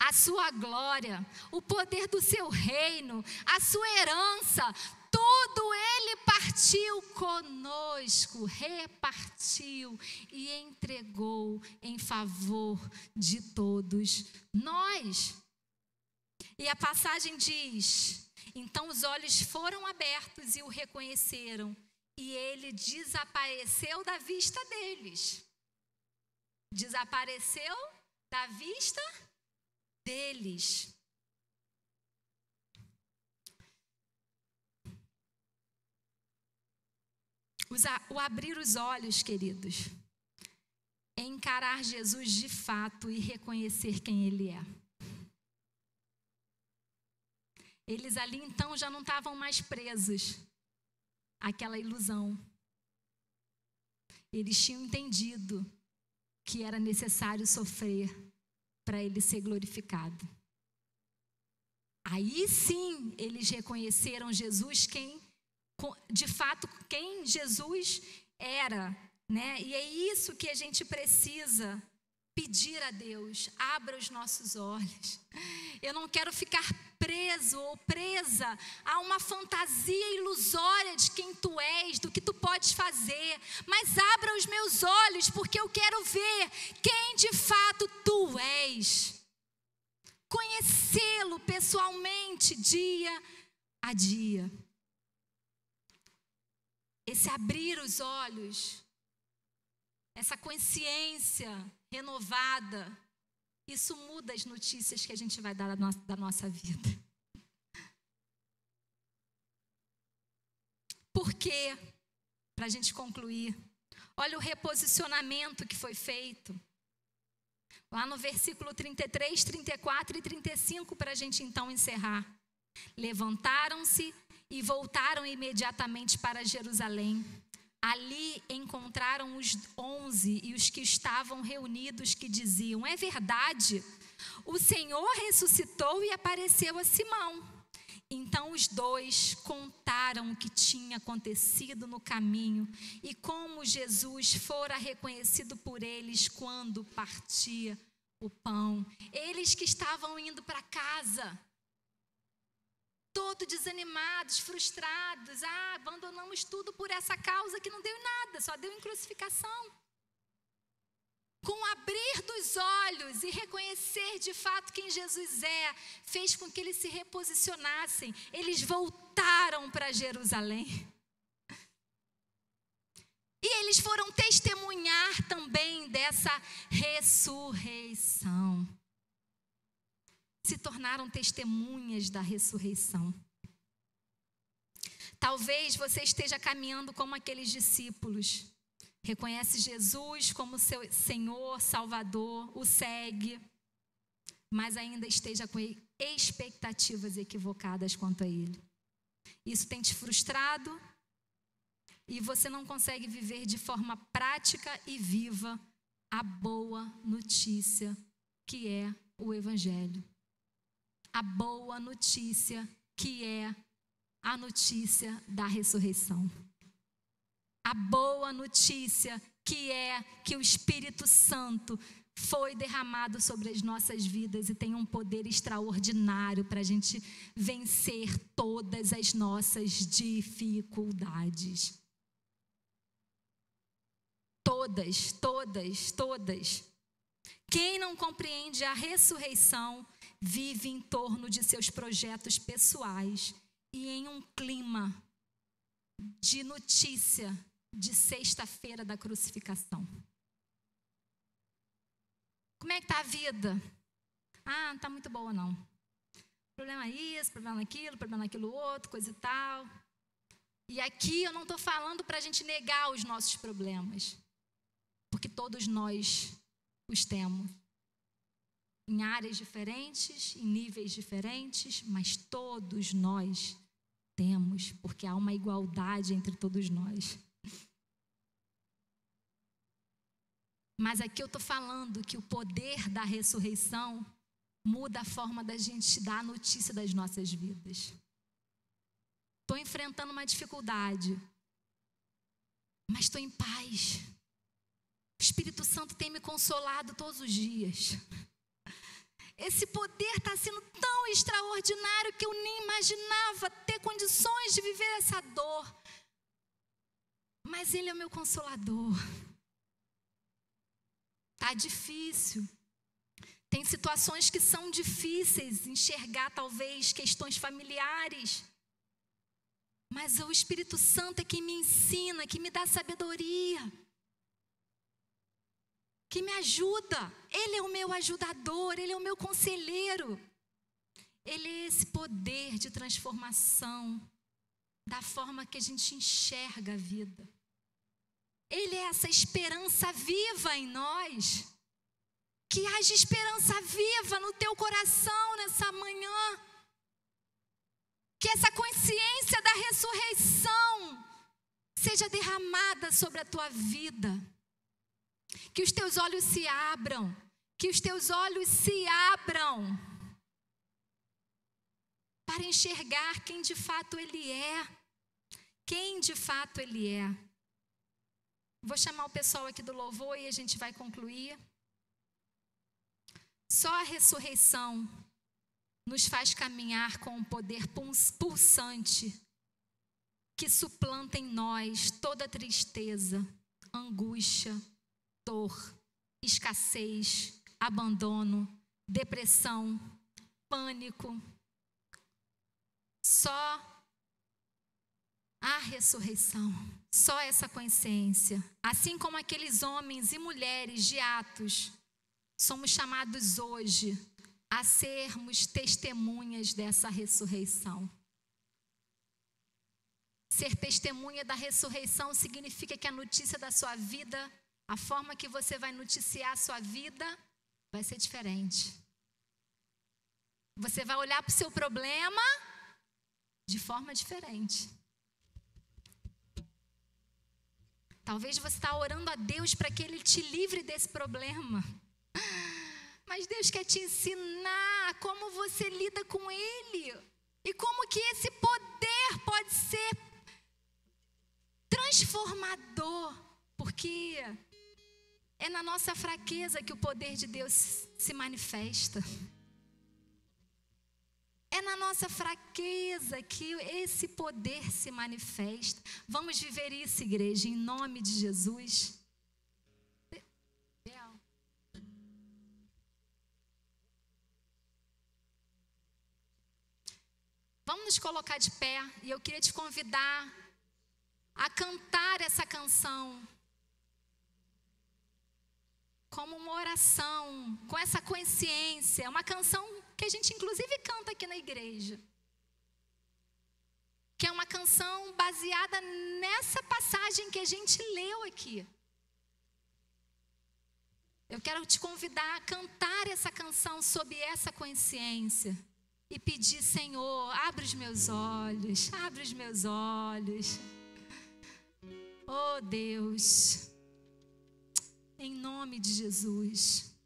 S3: a sua glória, o poder do seu reino, a sua herança, tudo ele partiu conosco, repartiu e entregou em favor de todos nós. E a passagem diz: então os olhos foram abertos e o reconheceram, e ele desapareceu da vista deles. Desapareceu da vista deles. O abrir os olhos, queridos, é encarar Jesus de fato e reconhecer quem ele é. Eles ali então já não estavam mais presos àquela ilusão. Eles tinham entendido que era necessário sofrer para ele ser glorificado. Aí sim eles reconheceram Jesus, de fato quem Jesus era, né? E é isso que a gente precisa pedir a Deus: abra os nossos olhos. Eu não quero ficar preso ou presa a uma fantasia ilusória de quem tu és, do que tu podes fazer, mas abra os meus olhos, porque eu quero ver quem de fato tu és, conhecê-lo pessoalmente dia a dia. Esse abrir os olhos, essa consciência renovada, isso muda as notícias que a gente vai dar da nossa vida. Por quê? Para a gente concluir, olha o reposicionamento que foi feito. Lá no versículo 33, 34 e 35, para a gente então encerrar. Levantaram-se e voltaram imediatamente para Jerusalém. Ali encontraram os 11 e os que estavam reunidos, que diziam: é verdade, o Senhor ressuscitou e apareceu a Simão. Então os dois contaram o que tinha acontecido no caminho e como Jesus fora reconhecido por eles quando partia o pão. Eles que estavam indo para casa, todos desanimados, frustrados. Abandonamos tudo por essa causa que não deu em nada, só deu em crucificação. Com o abrir dos olhos e reconhecer de fato quem Jesus é, fez com que eles se reposicionassem. Eles voltaram para Jerusalém. E eles foram testemunhar também dessa ressurreição. Se tornaram testemunhas da ressurreição. Talvez você esteja caminhando como aqueles discípulos. Reconhece Jesus como seu Senhor, Salvador, o segue, mas ainda esteja com expectativas equivocadas quanto a Ele. Isso tem te frustrado e você não consegue viver de forma prática e viva a boa notícia que é o Evangelho. A boa notícia que é a notícia da ressurreição. A boa notícia que é que o Espírito Santo foi derramado sobre as nossas vidas e tem um poder extraordinário para a gente vencer todas as nossas dificuldades. Todas, todas, todas. Quem não compreende a ressurreição vive em torno de seus projetos pessoais e em um clima de notícia de sexta-feira da crucificação. Como é que está a vida? Ah, não está muito boa não. Problema isso, problema naquilo outro, coisa e tal. E aqui eu não estou falando para a gente negar os nossos problemas, porque todos nós os temos. Em áreas diferentes, em níveis diferentes, mas todos nós temos, porque há uma igualdade entre todos nós. Mas aqui eu estou falando que o poder da ressurreição muda a forma da gente dar a notícia das nossas vidas. Estou enfrentando uma dificuldade, mas estou em paz. O Espírito Santo tem me consolado todos os dias. Esse poder está sendo tão extraordinário que eu nem imaginava ter condições de viver essa dor. Mas Ele é o meu consolador. Está difícil. Tem situações que são difíceis, enxergar talvez questões familiares. Mas o Espírito Santo é quem me ensina, que me dá sabedoria, que me ajuda. Ele é o meu ajudador, Ele é o meu conselheiro. Ele é esse poder de transformação da forma que a gente enxerga a vida. Ele é essa esperança viva em nós. Que haja esperança viva no teu coração nessa manhã. Que essa consciência da ressurreição seja derramada sobre a tua vida. Que os teus olhos se abram. Que os teus olhos se abram para enxergar quem de fato Ele é. Quem de fato Ele é. Vou chamar o pessoal aqui do louvor e a gente vai concluir. Só a ressurreição nos faz caminhar com um poder pulsante que suplanta em nós toda tristeza, angústia, dor, escassez, abandono, depressão, pânico. Só a ressurreição, só essa consciência. Assim como aqueles homens e mulheres de Atos, somos chamados hoje a sermos testemunhas dessa ressurreição. Ser testemunha da ressurreição significa que a notícia da sua vida, a forma que você vai noticiar a sua vida, vai ser diferente. Você vai olhar para o seu problema de forma diferente. Talvez você está orando a Deus para que Ele te livre desse problema. Mas Deus quer te ensinar como você lida com Ele. E como que esse poder pode ser transformador. Porque é na nossa fraqueza que o poder de Deus se manifesta. É na nossa fraqueza que esse poder se manifesta. Vamos viver isso, igreja, em nome de Jesus. Vamos nos colocar de pé e eu queria te convidar a cantar essa canção como uma oração, com essa consciência. É uma canção que a gente inclusive canta aqui na igreja. Que é uma canção baseada nessa passagem que a gente leu aqui. Eu quero te convidar a cantar essa canção sob essa consciência. E pedir, Senhor, abre os meus olhos, abre os meus olhos. Oh Deus, em nome de Jesus.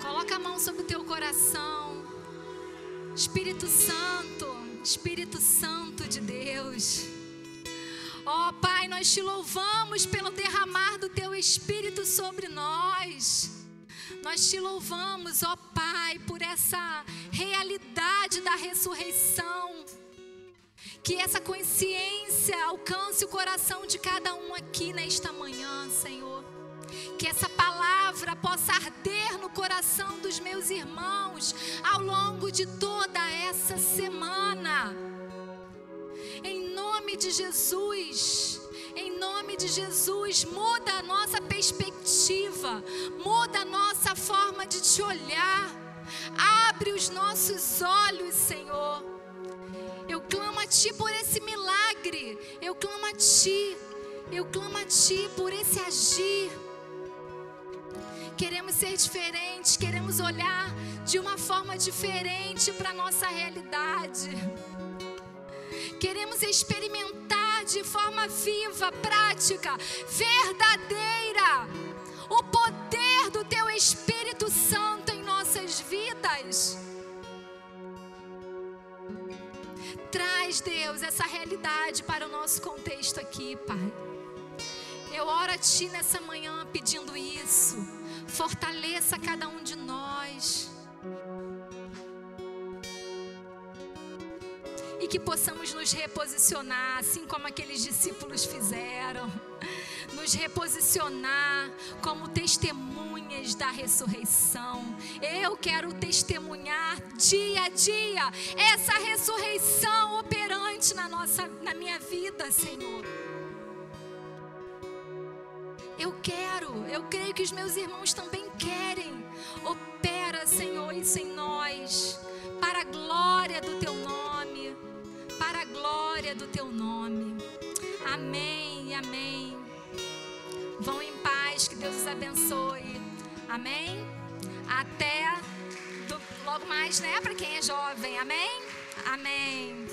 S3: Coloca a mão sobre o teu coração Espírito Santo de Deus. Ó Pai, nós te louvamos pelo derramar do teu Espírito sobre nós. Nós te louvamos, ó Pai, por essa realidade da ressurreição. Que essa consciência alcance o coração de cada um aqui nesta manhã, Senhor. Que essa palavra possa arder no coração dos meus irmãos ao longo de toda essa semana. Em nome de Jesus, muda a nossa perspectiva, muda a nossa forma de te olhar, abre os nossos olhos, Senhor. Eu clamo a Ti por esse milagre, eu clamo a Ti por esse agir. Queremos ser diferentes, queremos olhar de uma forma diferente para a nossa realidade. Queremos experimentar de forma viva, prática, verdadeira, o poder do Teu Espírito Santo em nossas vidas. Traz, Deus, essa realidade para o nosso contexto aqui, Pai. Eu oro a Ti nessa manhã pedindo isso. Fortaleça cada um de nós. E que possamos nos reposicionar, assim como aqueles discípulos fizeram. Nos reposicionar como testemunhas da ressurreição. Eu quero testemunhar dia a dia essa ressurreição operante na minha vida, Senhor. Eu creio que os meus irmãos também querem. Opera, Senhor, isso em nós, para a glória do Teu nome, para a glória do Teu nome. Amém, amém. Vão em paz, que Deus os abençoe. Amém? Até logo mais, né? Para quem é jovem, amém? Amém.